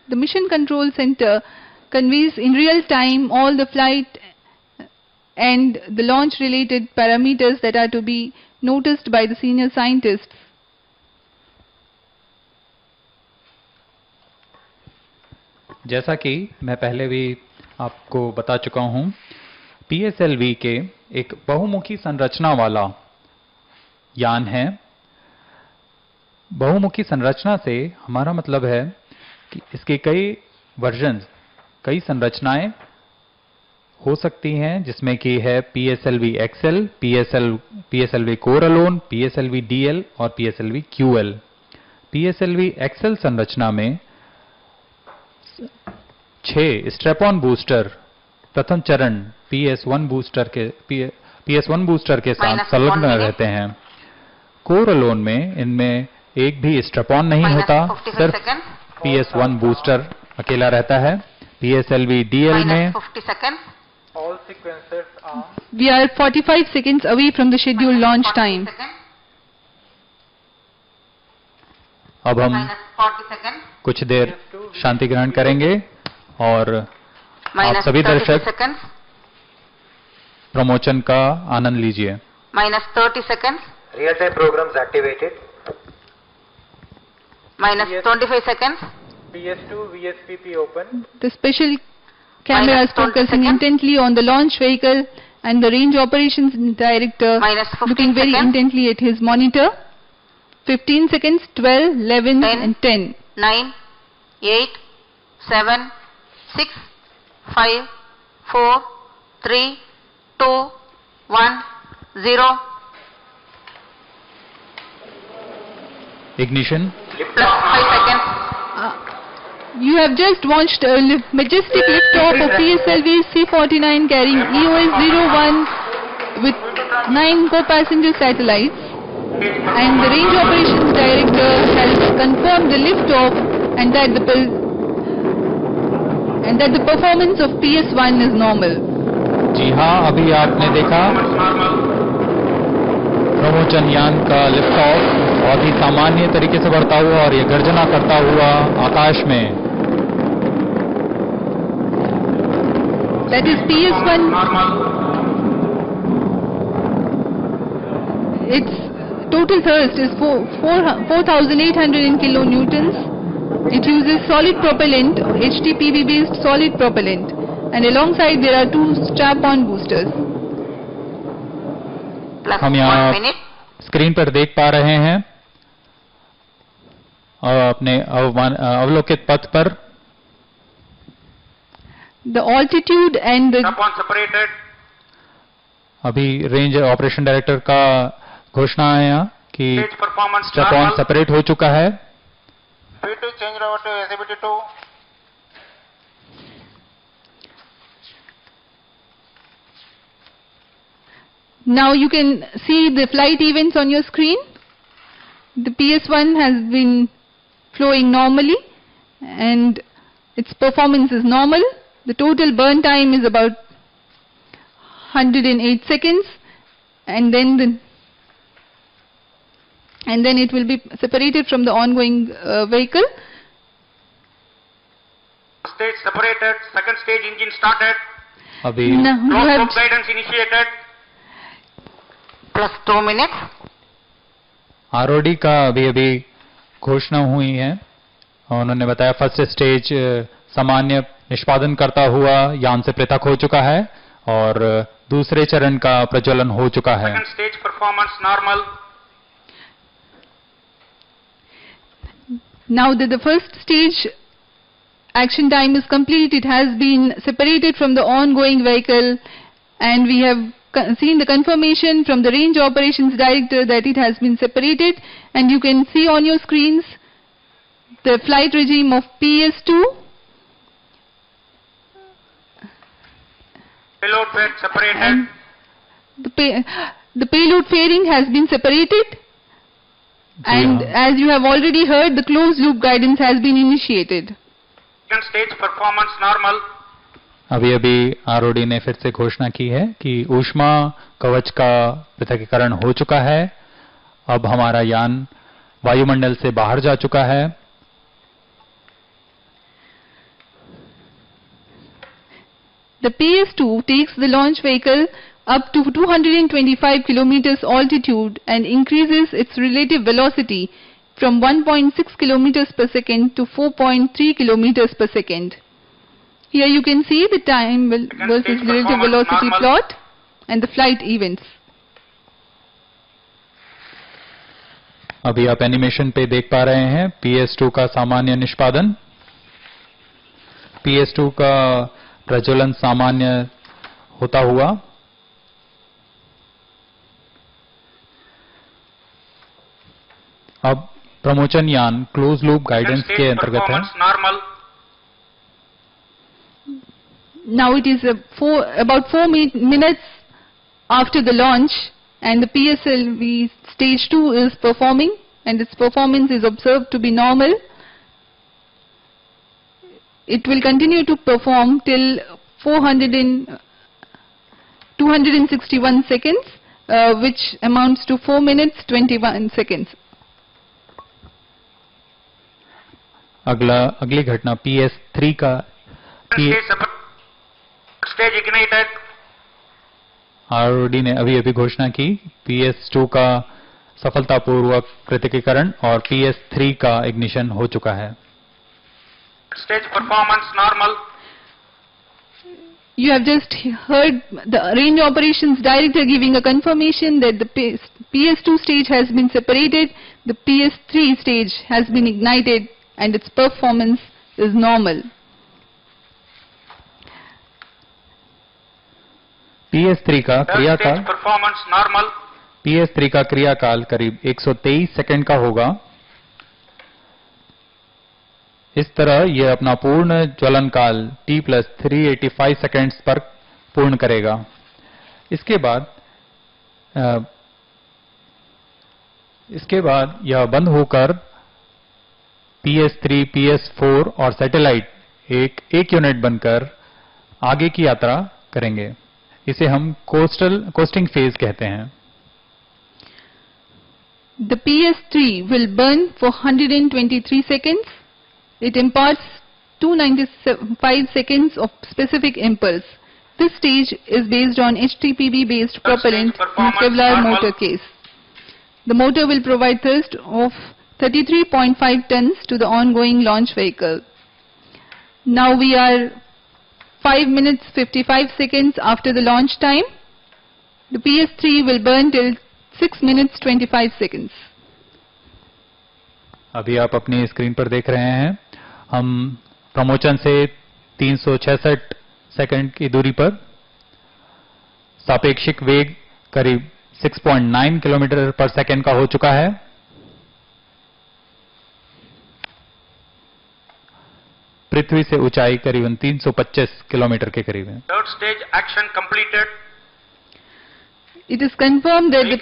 The Mission Control Center conveys in real time all the flight and the launch related parameters that are to be noticed by the senior scientists. जैसा कि मैं पहले भी आपको बता चुका हूं, PSLV के एक बहुमुखी संरचना वाला यान है। बहुमुखी संरचना से हमारा मतलब है कि इसके कई वर्जन्स, कई संरचनाएं हो सकती हैं, जिसमें कि है PSLV-XL, PSLV Core Alone, PSLV-DL और PSLV-QL। PSLV-XL संरचना में 6 स्ट्रैप-ऑन बूस्टर प्रथम चरण PS1 बूस्टर के साथ संलग्न रहते हैं। कोर अलोन में इनमें एक भी स्ट्रैप-ऑन नहीं होता, सिर्फ PS1 बूस्टर अकेला रहता है। PSLV-DL में All sequences are. We are 45 seconds away from the scheduled launch time. अब हम कुछ देर शांति ग्रहण करेंगे और आप सभी दर्शक प्रमोशन का आनंद लीजिए। -30 seconds. Real time programs activated. -25 seconds. PS2 VSPP open. The special camera is focusing intently on the launch vehicle and the range operations director looking very intently at his monitor. 15 seconds, 12, 11 and 10. 9, 8, 7, 6, 5, 4, 3, 2, 1, 0. Ignition. Plus 5 seconds. You have just launched a majestic liftoff of PSLV-C59 carrying EOS-01 with 9 co-passenger satellites, and the range operations director has confirmed the liftoff and that the performance of PS1 is normal. जी हाँ, अभी आपने देखा promotion यान का lift off बहुत ही सामान्य तरीके से बढ़ता हुआ और ये गर्जना करता हुआ आकाश में। That is PS1. Its total thrust is 4,800 kilonewtons. It uses solid propellant, HTPB based solid propellant, and alongside there are 2 strap-on boosters. हम यहाँ स्क्रीन पर देख पा रहे हैं और अपने अवलोकित पथ पर the altitude and the separated. अभी रेंज ऑपरेशन डायरेक्टर का घोषणा है यहाँ कि स्ट्रैप-ऑन सेपरेट हो चुका है। P2 change over to SABT2. Now you can see the flight events on your screen. The PS1 has been flowing normally and its performance is normal. The total burn time is about 108 seconds, and then it will be separated from the ongoing vehicle. Stage separated, second stage engine started. अभी Close guidance initiated. Plus 2 minutes. ROD का अभी घोषणा हुई है और उन्होंने बताया first stage सामान्य निष्पादन करता हुआ यान से पृथक हो चुका है और दूसरे चरण का प्रज्वलन हो चुका है। Second stage performance normal. Now that the first stage action time is complete, it has been separated from the ongoing vehicle, and we have seen the confirmation from the range operations director that it has been separated, and you can see on your screens the flight regime of PS2. Payload bed separated. The payload fairing has been separated, and as you have already heard, the closed loop guidance has been initiated. Second stage performance normal. अभी अभी आरओडी ने फिर से घोषणा की है कि ऊष्मा कवच का पृथक्कीकरण हो चुका है। अब हमारा यान वायुमंडल से बाहर जा चुका है। The PS2 takes the launch vehicle up to 225 kilometers altitude and increases its relative velocity from 1.6 kilometers per second to 4.3 kilometers per second. Here you can see the time versus relative velocity plot and the flight events. अभी आप animation पे देख पा रहे हैं PS2 का सामान्य निष्पादन। PS2 का प्रज्वलन सामान्य होता हुआ अब प्रमोचन यान क्लोज लूप गाइडेंस के अंतर्गत है। Now it is about 4 minutes after the launch, and the PSLV stage 2 is performing, and its performance is observed to be normal. It will continue to perform till 261 seconds, which amounts to 4 minutes 21 seconds. अगली घटना PS3 का stage ignited. आरओडी ने अभी घोषणा की PS2 का सफलतापूर्वक पृथक्कीकरण और PS3 का इग्निशन हो चुका है। Stage performance normal. You have just heard the range operations director giving a confirmation that the PS2 stage has been separated, the PS3 stage has been ignited, and its performance is normal. PS3 का क्रियाकाल performance normal. PS3 का क्रियाकाल करीब 123 second का होगा। इस तरह यह अपना पूर्ण ज्वलन काल T+385 सेकंड्स पर पूर्ण करेगा। इसके बाद यह बंद होकर PS3, PS4 और सैटेलाइट एक यूनिट बनकर आगे की यात्रा करेंगे। इसे हम कोस्टिंग फेज कहते हैं। The PS3 will burn for 123 seconds. It imparts 295 seconds of specific impulse. This stage is based on HTPB based propellant in Kevlar motor case. The motor will provide thrust of 33.5 tons to the ongoing launch vehicle. Now we are 5 minutes 55 seconds after the launch time. The PS3 will burn till 6 minutes 25 seconds. अभी आप अपनी screen पर देख रहे हैं हम प्रमोचन से 366 second की दूरी पर सापेक्षिक वेग करीब 6.9 किलोमीटर पर सेकंड का हो चुका है। पृथ्वी से ऊंचाई करीबन 325 किलोमीटर के करीब है। Third stage action completed. It is confirmed that the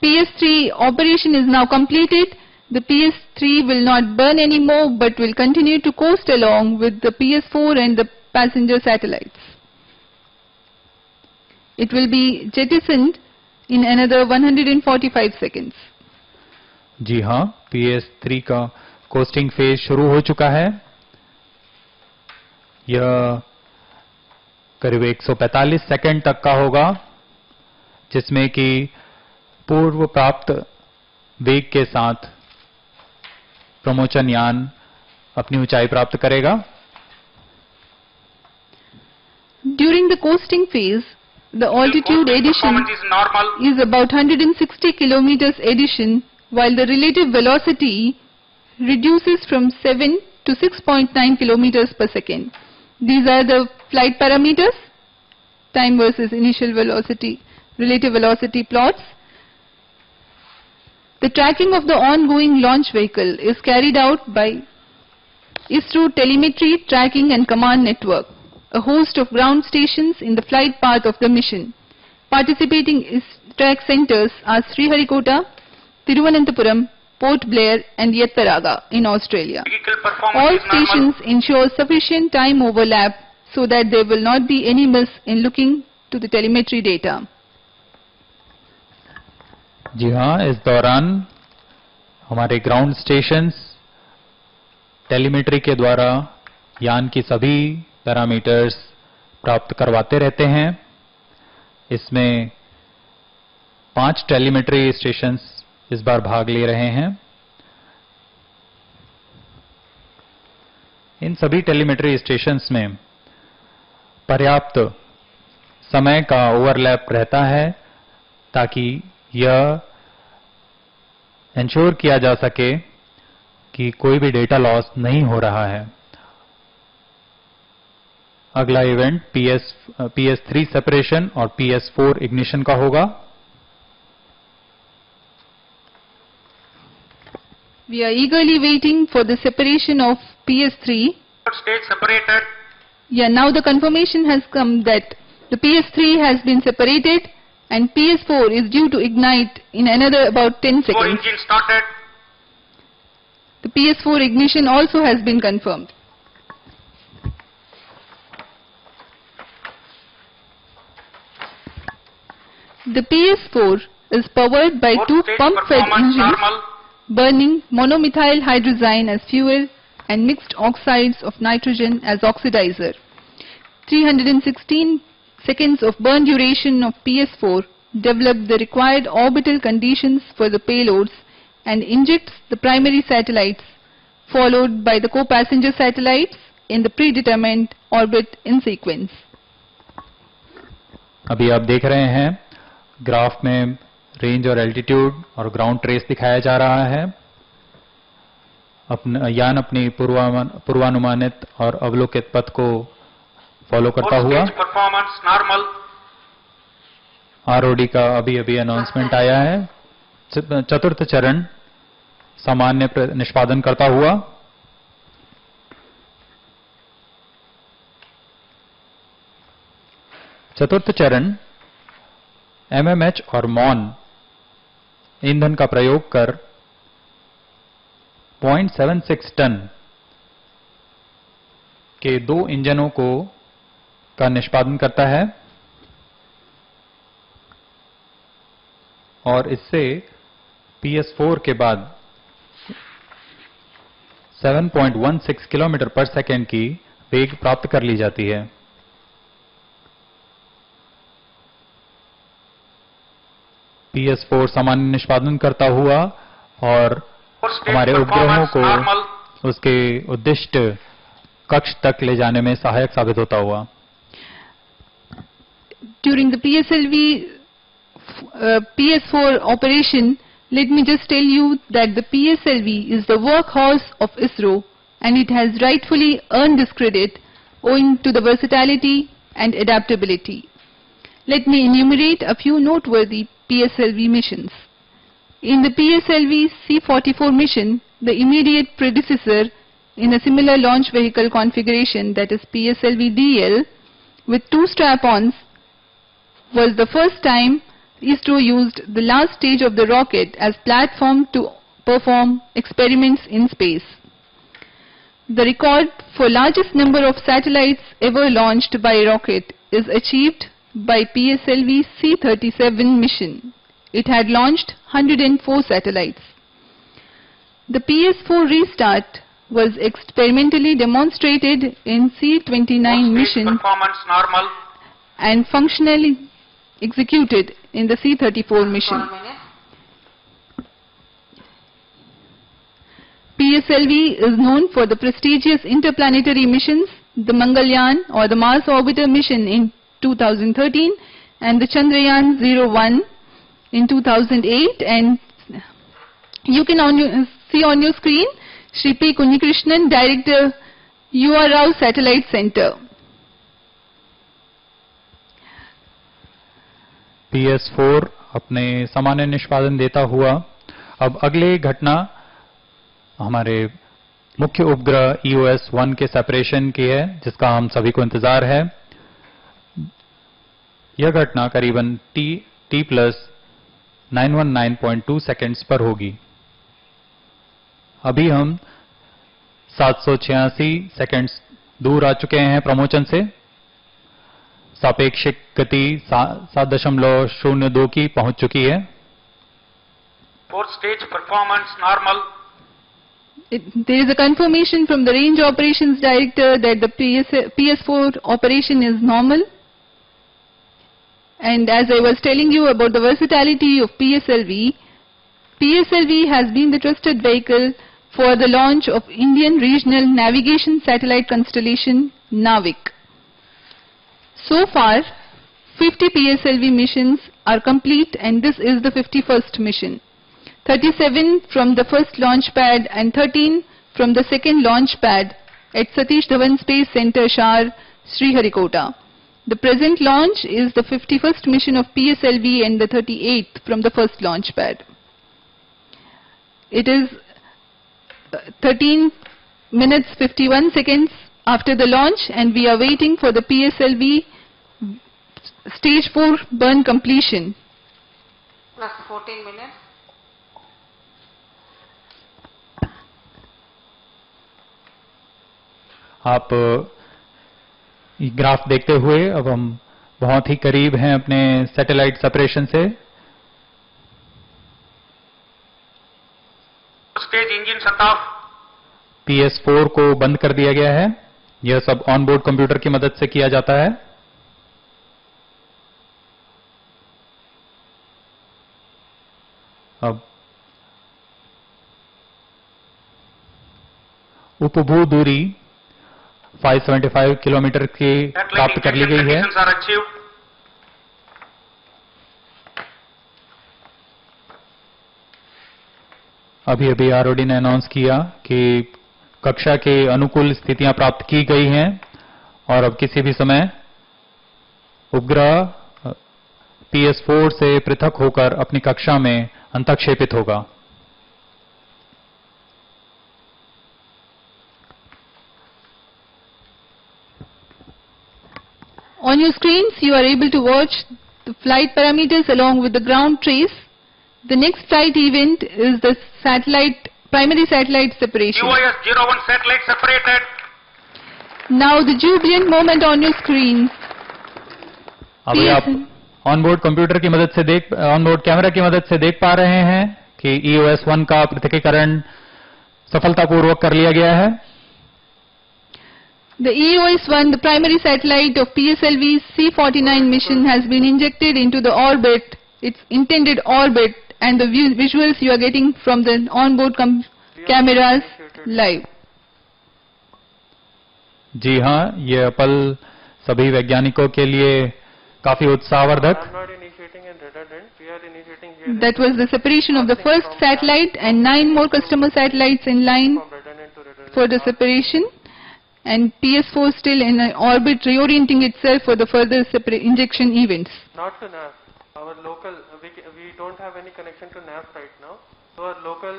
PS3 operation is now completed. The PS3 will not burn anymore but will continue to coast along with the PS4 and the passenger satellites. It will be jettisoned in another 145 seconds. जी हाँ, PS3 का costing phase शुरू हो चुका है। यह करीब 145 second तक का होगा, जिसमें कि पूर्व प्राप्त वेग के साथ प्रमोचन यान अपनी ऊंचाई प्राप्त करेगा। During the coasting phase, the altitude addition is about 160 kilometers addition, while the relative velocity reduces from 7 to 6.9 kilometers per second. These are the flight parameters, time versus initial velocity, relative velocity plots. The tracking of the ongoing launch vehicle is carried out by ISRO Telemetry Tracking and Command Network, a host of ground stations in the flight path of the mission. Participating track centers are Sriharikota, Thiruvananthapuram, Port Blair and Yettaraga in Australia. All stations ensure sufficient time overlap so that there will not be any miss in looking to the telemetry data. जी हाँ, इस दौरान हमारे ground stations telemetry के द्वारा यान की सभी parameters प्राप्त करवाते रहते हैं। इसमें 5 टेलीमेट्री स्टेशंस इस बार भाग ले रहे हैं। इन सभी टेलीमेट्री स्टेशंस में पर्याप्त समय का ओवरलैप रहता है ताकि यह इंश्योर किया जा सके कि कोई भी डेटा लॉस नहीं हो रहा है। अगला इवेंट PS3 सेपरेशन और PS4 इग्निशन का होगा। We are eagerly waiting for the separation of PS3. State separated. Yeah, now the confirmation has come that the PS3 has been separated and PS4 is due to ignite in another about 10 seconds. Engine started. The PS4 ignition also has been confirmed. The PS4 is powered by 2 pump-fed engines burning monomethyl hydrazine as fuel and mixed oxides of nitrogen as oxidizer. 316 seconds of burn duration of PS4 develop the required orbital conditions for the payloads and injects the primary satellites followed by the co-passenger satellites in the predetermined orbit in sequence. अभी आप देख रहे हैं graph में range और altitude और ground trace दिखाया जा रहा है। यान अपनी पूर्वानुमानित और अवलोकित पथ को फॉलो करता हुआ आरओडी का अभी अनाउंसमेंट आया है। चतुर्थ चरण सामान्य निष्पादन करता हुआ चतुर्थ चरण एमएमएच और मॉन ईंधन का प्रयोग कर 0.76 टन के 2 इंजनों का निष्पादन करता है और इससे PS4 के बाद 7.16 किलोमीटर पर सेकेंड की वेग प्राप्त कर ली जाती है। PS4 सामान्य निष्पादन करता हुआ और हमारे उपग्रहों को उसके उद्दिष्ट कक्ष तक ले जाने में सहायक साबित होता हुआ। During the PS4 operation, let me just tell you that the PSLV is the workhorse of ISRO and it has rightfully earned this credit owing to the versatility and adaptability. Let me enumerate a few noteworthy PSLV missions. In the PSLV-C44 mission, the immediate predecessor in a similar launch vehicle configuration, that is PSLV-DL, with 2 strap-ons, was the first time ISRO used the last stage of the rocket as platform to perform experiments in space. The record for largest number of satellites ever launched by rocket is achieved by PSLV-C57 mission. It had launched 104 satellites. The PS4 restart was experimentally demonstrated in C29 mission and functionally executed in the C34 mission. PSLV is known for the prestigious interplanetary missions, the Mangalyaan or the Mars Orbiter mission in 2013 and the Chandrayaan-01 in 2008, and you can see on your screen Shri P. Kunnikrishnan, Director, UR Rao Satellite Center. PS4 अपने सामान्य निष्पादन देता हुआ अब अगले घटना हमारे मुख्य उपग्रह EOS-1 के सेपरेशन की है, जिसका हम सभी को इंतजार है। यह घटना करीबन t प्लस 919.2 सेकेंड्स पर होगी। अभी हम 786 सेकेंड्स दूर आ चुके हैं प्रमोचन से। सापेक्षिक गति 7.02 की पहुंच चुकी है। Fourth stage performance normal. There is a confirmation from the Range Operations Director that the PS4 operation is normal. And as I was telling you about the versatility of PSLV, PSLV has been the trusted vehicle for the launch of Indian Regional Navigation Satellite Constellation, NAVIC. So far, 50 PSLV missions are complete, and this is the 51st mission. 37 from the first launch pad and 13 from the second launch pad at Satish Dhawan Space Center, SHAR, Sriharikota. The present launch is the 51st mission of PSLV and the 38th from the first launch pad. It is 13 minutes 51 seconds after the launch, and we are waiting for the PSLV stage 4 burn completion. Plus 14 minutes. आप graph देखते हुए अब हम बहुत ही करीब हैं अपने satellite separation से। Stage engine shut off. PS4 को बंद कर दिया गया है। यह सब ऑनबोर्ड कंप्यूटर की मदद से किया जाता है। अब उपभू दूरी 575 किलोमीटर की प्राप्त कर ली गई है। अभी अभी आरओडी ने अनाउंस किया कि कक्षा के अनुकूल स्थितियां प्राप्त की गई हैं और अब किसी भी समय उपग्रह PS4 से पृथक होकर अपनी कक्षा में अंतःक्षेपित होगा। On your screens, you are able to watch the flight parameters along with the ground trace. The next flight event is the primary satellite separation. EOS-01 satellite separated. Now the jubilant moment on your screens. अभी आप onboard computer की मदद से onboard camera की मदद से देख पा रहे हैं कि EOS-1 का पृथकीकरण सफलतापूर्वक कर लिया गया है। The EOS-1, the primary satellite of PSLV-C59 mission, has been injected into the orbit, its intended orbit, and the visuals you are getting from the onboard cameras live. जी हाँ, ये पल सभी वैज्ञानिकों के लिए काफी उत्साहवर्धक। That was the separation of the first satellite and 9 more customer satellites in line for the separation. And PS4 still in orbit, reorienting itself for the further injection events. Not to NAV. Our local, we don't have any connection to NAV right now. So our local.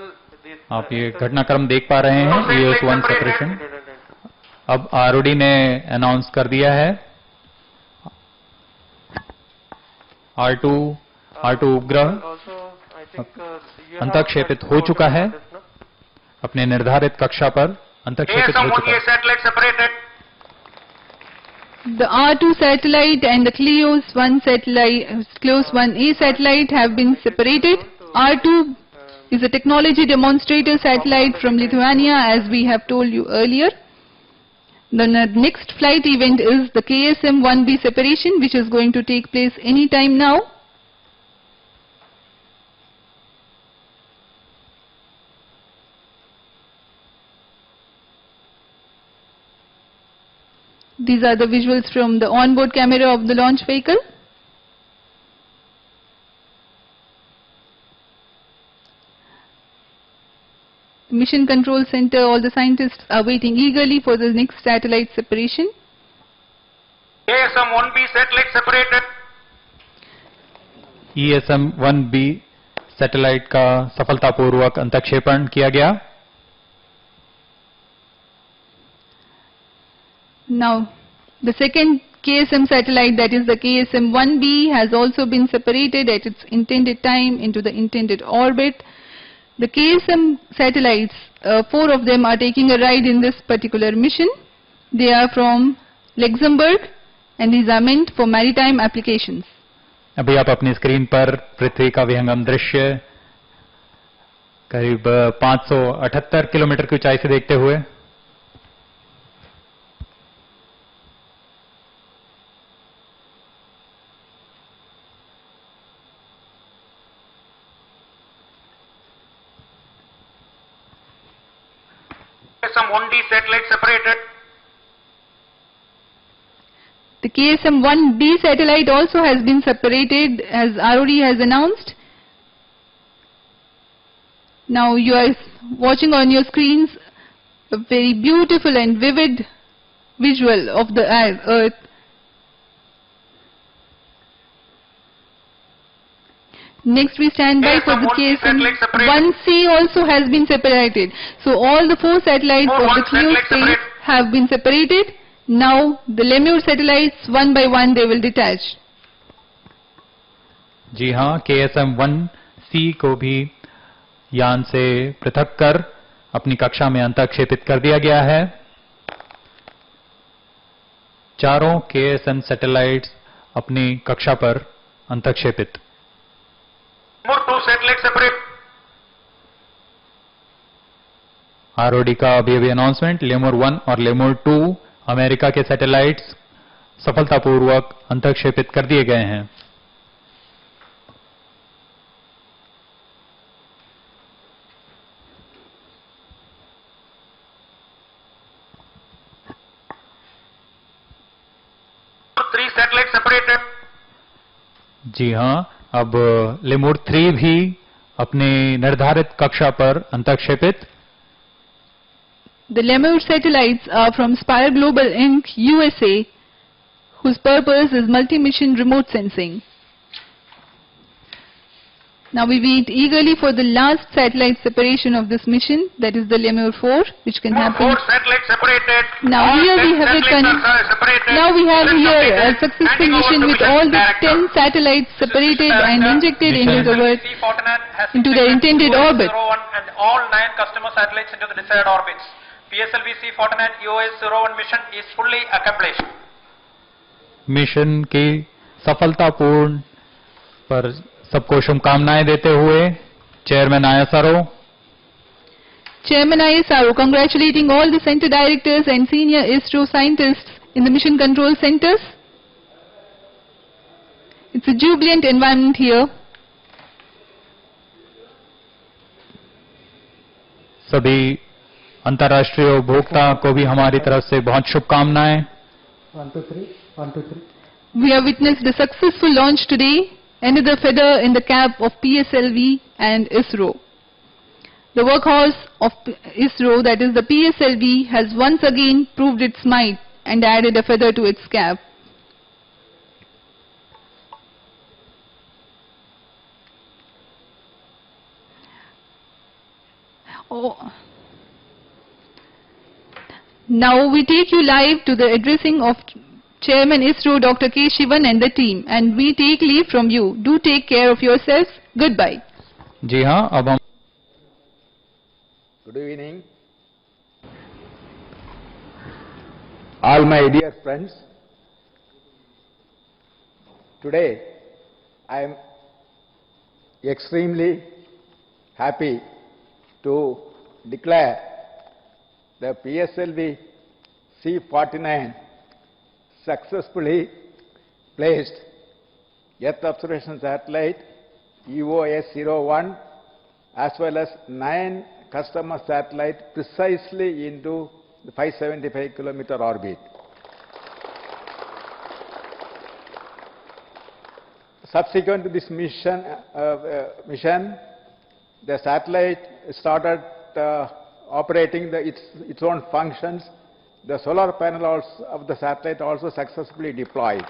आप ये घटनाक्रम देख पा रहे हैं EOS-1 separation. अब आरओडी ने announce कर दिया है R2 उपग्रह अंतःक्षेपित हो चुका है, अपने निर्धारित कक्षा पर अंतःक्षेपित हो चुका है। The R2 satellite and the CLEOS-1 satellite, CLEOS-1A satellite have been separated. R2 is a technology demonstrator satellite from Lithuania, as we have told you earlier. The next flight event is the KSM-1B separation, which is going to take place any time now. These are the visuals from the onboard camera of the launch vehicle. Mission Control Center, all the scientists are waiting eagerly for the next satellite separation. ESM-1B satellite separated. ESM-1B satellite का सफलतापूर्वक अंतःक्षेपण किया गया। Now, the second KSM satellite, that is the KSM-1B, has also been separated at its intended time into the intended orbit. The KSM satellites, 4 of them are taking a ride in this particular mission. They are from Luxembourg and these are meant for maritime applications. अभी आप अपनी screen पर पृथ्वी का विहंगम दृश्य करीब 578 kilometre की ऊंचाई से देखते हुए some 1D satellite separated. The KSM-1B satellite also has been separated as ROD has announced. Now you are watching on your screens a very beautiful and vivid visual of the Earth. Next we stand by for the KSM-1C also has been separated. So all the 4 satellites of the Cleo space have been separated. Now the Lemur satellites one by one they will detach. जी हाँ, KSM-1C को भी यान से पृथक कर अपनी कक्षा में अंतःक्षेपित कर दिया गया है। चारों KSM सैटेलाइट्स अपनी कक्षा पर अंतःक्षेपित। More 2 satellites separate. ROD का अभी अनाउंसमेंट, लेमोर 1 और लेमोर 2 अमेरिका के सैटेलाइट्स सफलतापूर्वक अंतःक्षेपित कर दिए गए हैं। Three satellites separated. जी हाँ, अब लेमोर 3 भी अपने निर्धारित कक्षा पर अंतःक्षेपित। The Lemur satellites are from Spire Global Inc. USA, whose purpose is multi-mission remote sensing. Now we wait eagerly for the last satellite separation of this mission, that is the Lemur 4, which can happen. 4 satellites separated. Now here we have now we have here a successful mission with all the 10 satellites separated and injected into their intended orbit. And all 9 customer satellites into the desired orbits. PSLV-C59 EOS-01 mission is fully accomplished. Mission की सफलतापूर्ण पर सबको शुभकामनाएं देते हुए chairman ISRO. Chairman ISRO congratulating all the center directors and senior ISRO scientists in the mission control centers. It's a jubilant environment here. सभी अंतर्राष्ट्रीय उपभोक्ता को भी हमारी तरफ से बहुत शुभकामनाएं। 1 2 3 1 2 3 We have witnessed the successful launch today, another feather in the cap of PSLV and ISRO. The workhorse of ISRO, that is the PSLV, has once again proved its might and added a feather to its cap. Now we take you live to the addressing of Chairman ISRO Dr. K. Shivan and the team, and we take leave from you. Do take care of yourselves. Goodbye. जी हाँ, अब हम Good evening. All my dear friends, today I am extremely happy to declare the PSLV C49 successfully placed Earth observation satellite EOS-01 as well as 9 customer satellites precisely into the 575 kilometer orbit. Subsequent to this mission, the satellite started operating its own functions. The solar panel of the satellite also successfully deployed.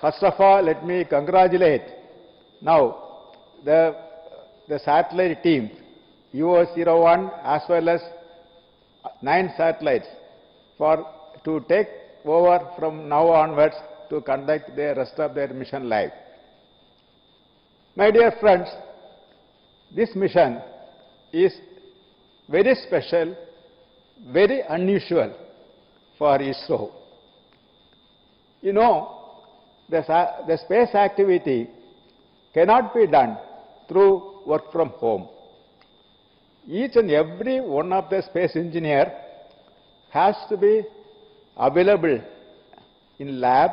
First of all, let me congratulate now the satellite team, EOS-01 as well as 9 satellites. to take over from now onwards to conduct the rest of their mission life. My dear friends, this mission is very special, very unusual for ISRO. You know, the space activity cannot be done through work from home. Each and every one of the space engineer has to be available in lab,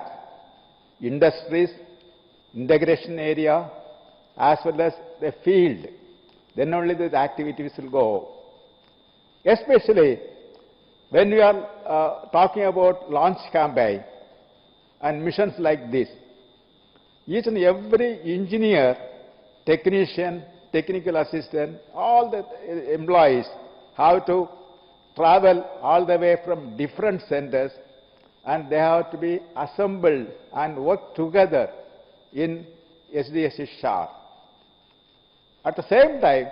industries, integration area, as well as the field. Then only the activities will go. Especially when we are talking about launch campaign and missions like this, each and every engineer, technician, technical assistant, all the employees have to travel all the way from different centers, and they have to be assembled and work together in SDSC SHAR. At the same time,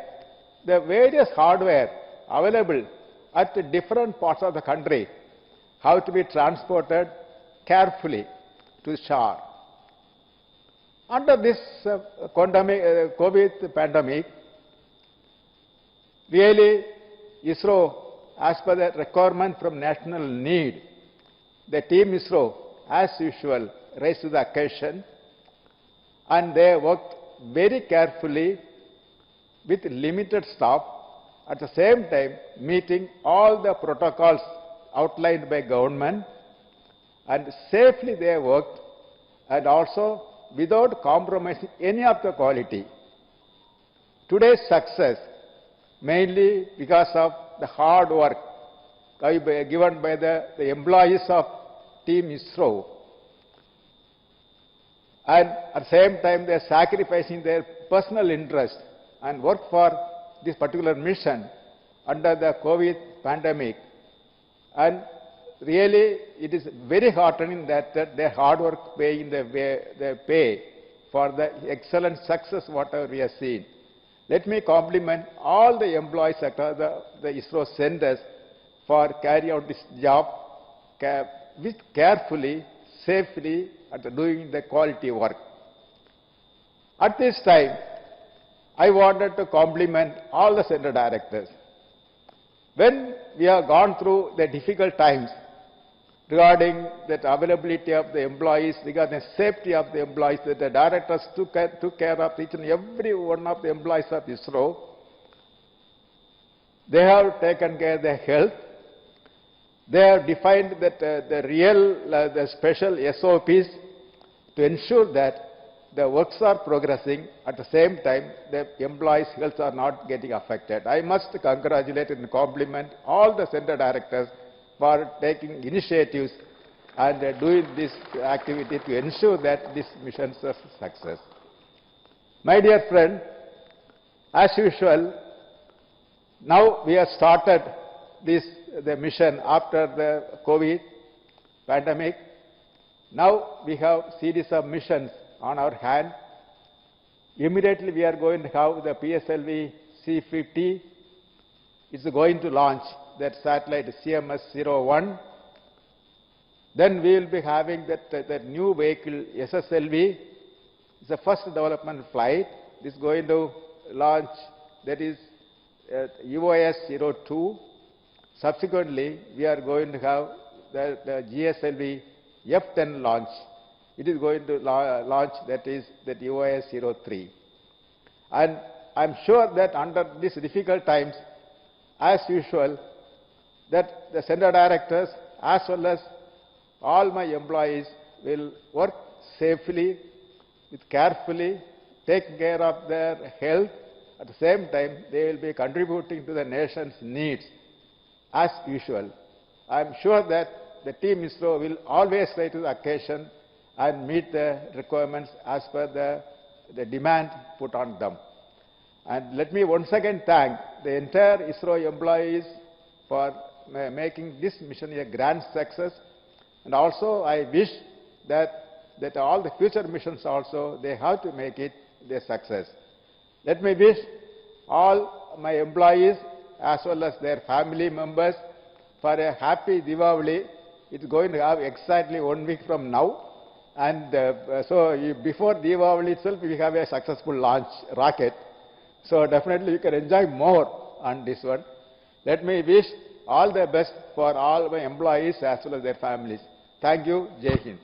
the various hardware available at the different parts of the country have to be transported carefully to SHAR. Under this COVID pandemic, really ISRO, as per the requirement from national need, the team ISRO, as usual, raised to the occasion, and they worked very carefully with limited staff, at the same time meeting all the protocols outlined by government, and safely they worked, and also without compromising any of the quality. Today's success mainly because of the hard work given by the employees of Team ISRO, and at the same time they are sacrificing their personal interest and work for this particular mission under the COVID pandemic. And really, it is very heartening that their hard work paying the pay for the excellent success whatever we have seen. Let me compliment all the employees at the ISRO centers for carrying out this job with carefully, safely, and doing the quality work. At this time, I wanted to compliment all the center directors. When we have gone through the difficult times regarding the availability of the employees, regarding the safety of the employees, that the directors took care of each and every one of the employees of ISRO. They have taken care of their health. They have defined that the special SOPs to ensure that the works are progressing. At the same time, the employees' health are not getting affected. I must congratulate and compliment all the center directors for taking initiatives and doing this activity to ensure that this mission is a success. My dear friend, as usual, now we have started the mission after the COVID pandemic. Now we have series of missions on our hand. Immediately we are going to have the PSLV-C50. It's going to launch that satellite CMS-01. Then we will be having that new vehicle SSLV. It's the first development flight. It's going to launch, that is UOS-02. Subsequently, we are going to have the GSLV F-10 launch. It is going to launch, that is that UOS-03. And I'm sure that under these difficult times, as usual, that the center directors as well as all my employees will work safely, carefully, take care of their health. At the same time, they will be contributing to the nation's needs as usual. I am sure that the team ISRO will always rise to the occasion and meet the requirements as per the demand put on them. And let me once again thank the entire ISRO employees for making this mission a grand success. And also I wish that all the future missions also, they have to make it a success. Let me wish all my employees as well as their family members for a happy Diwali. It's going to have exactly 1 week from now. And before Diwali itself, we have a successful launch rocket. So definitely you can enjoy more on this one. Let me wish all the best for all my employees as well as their families. Thank you. Jai Hind.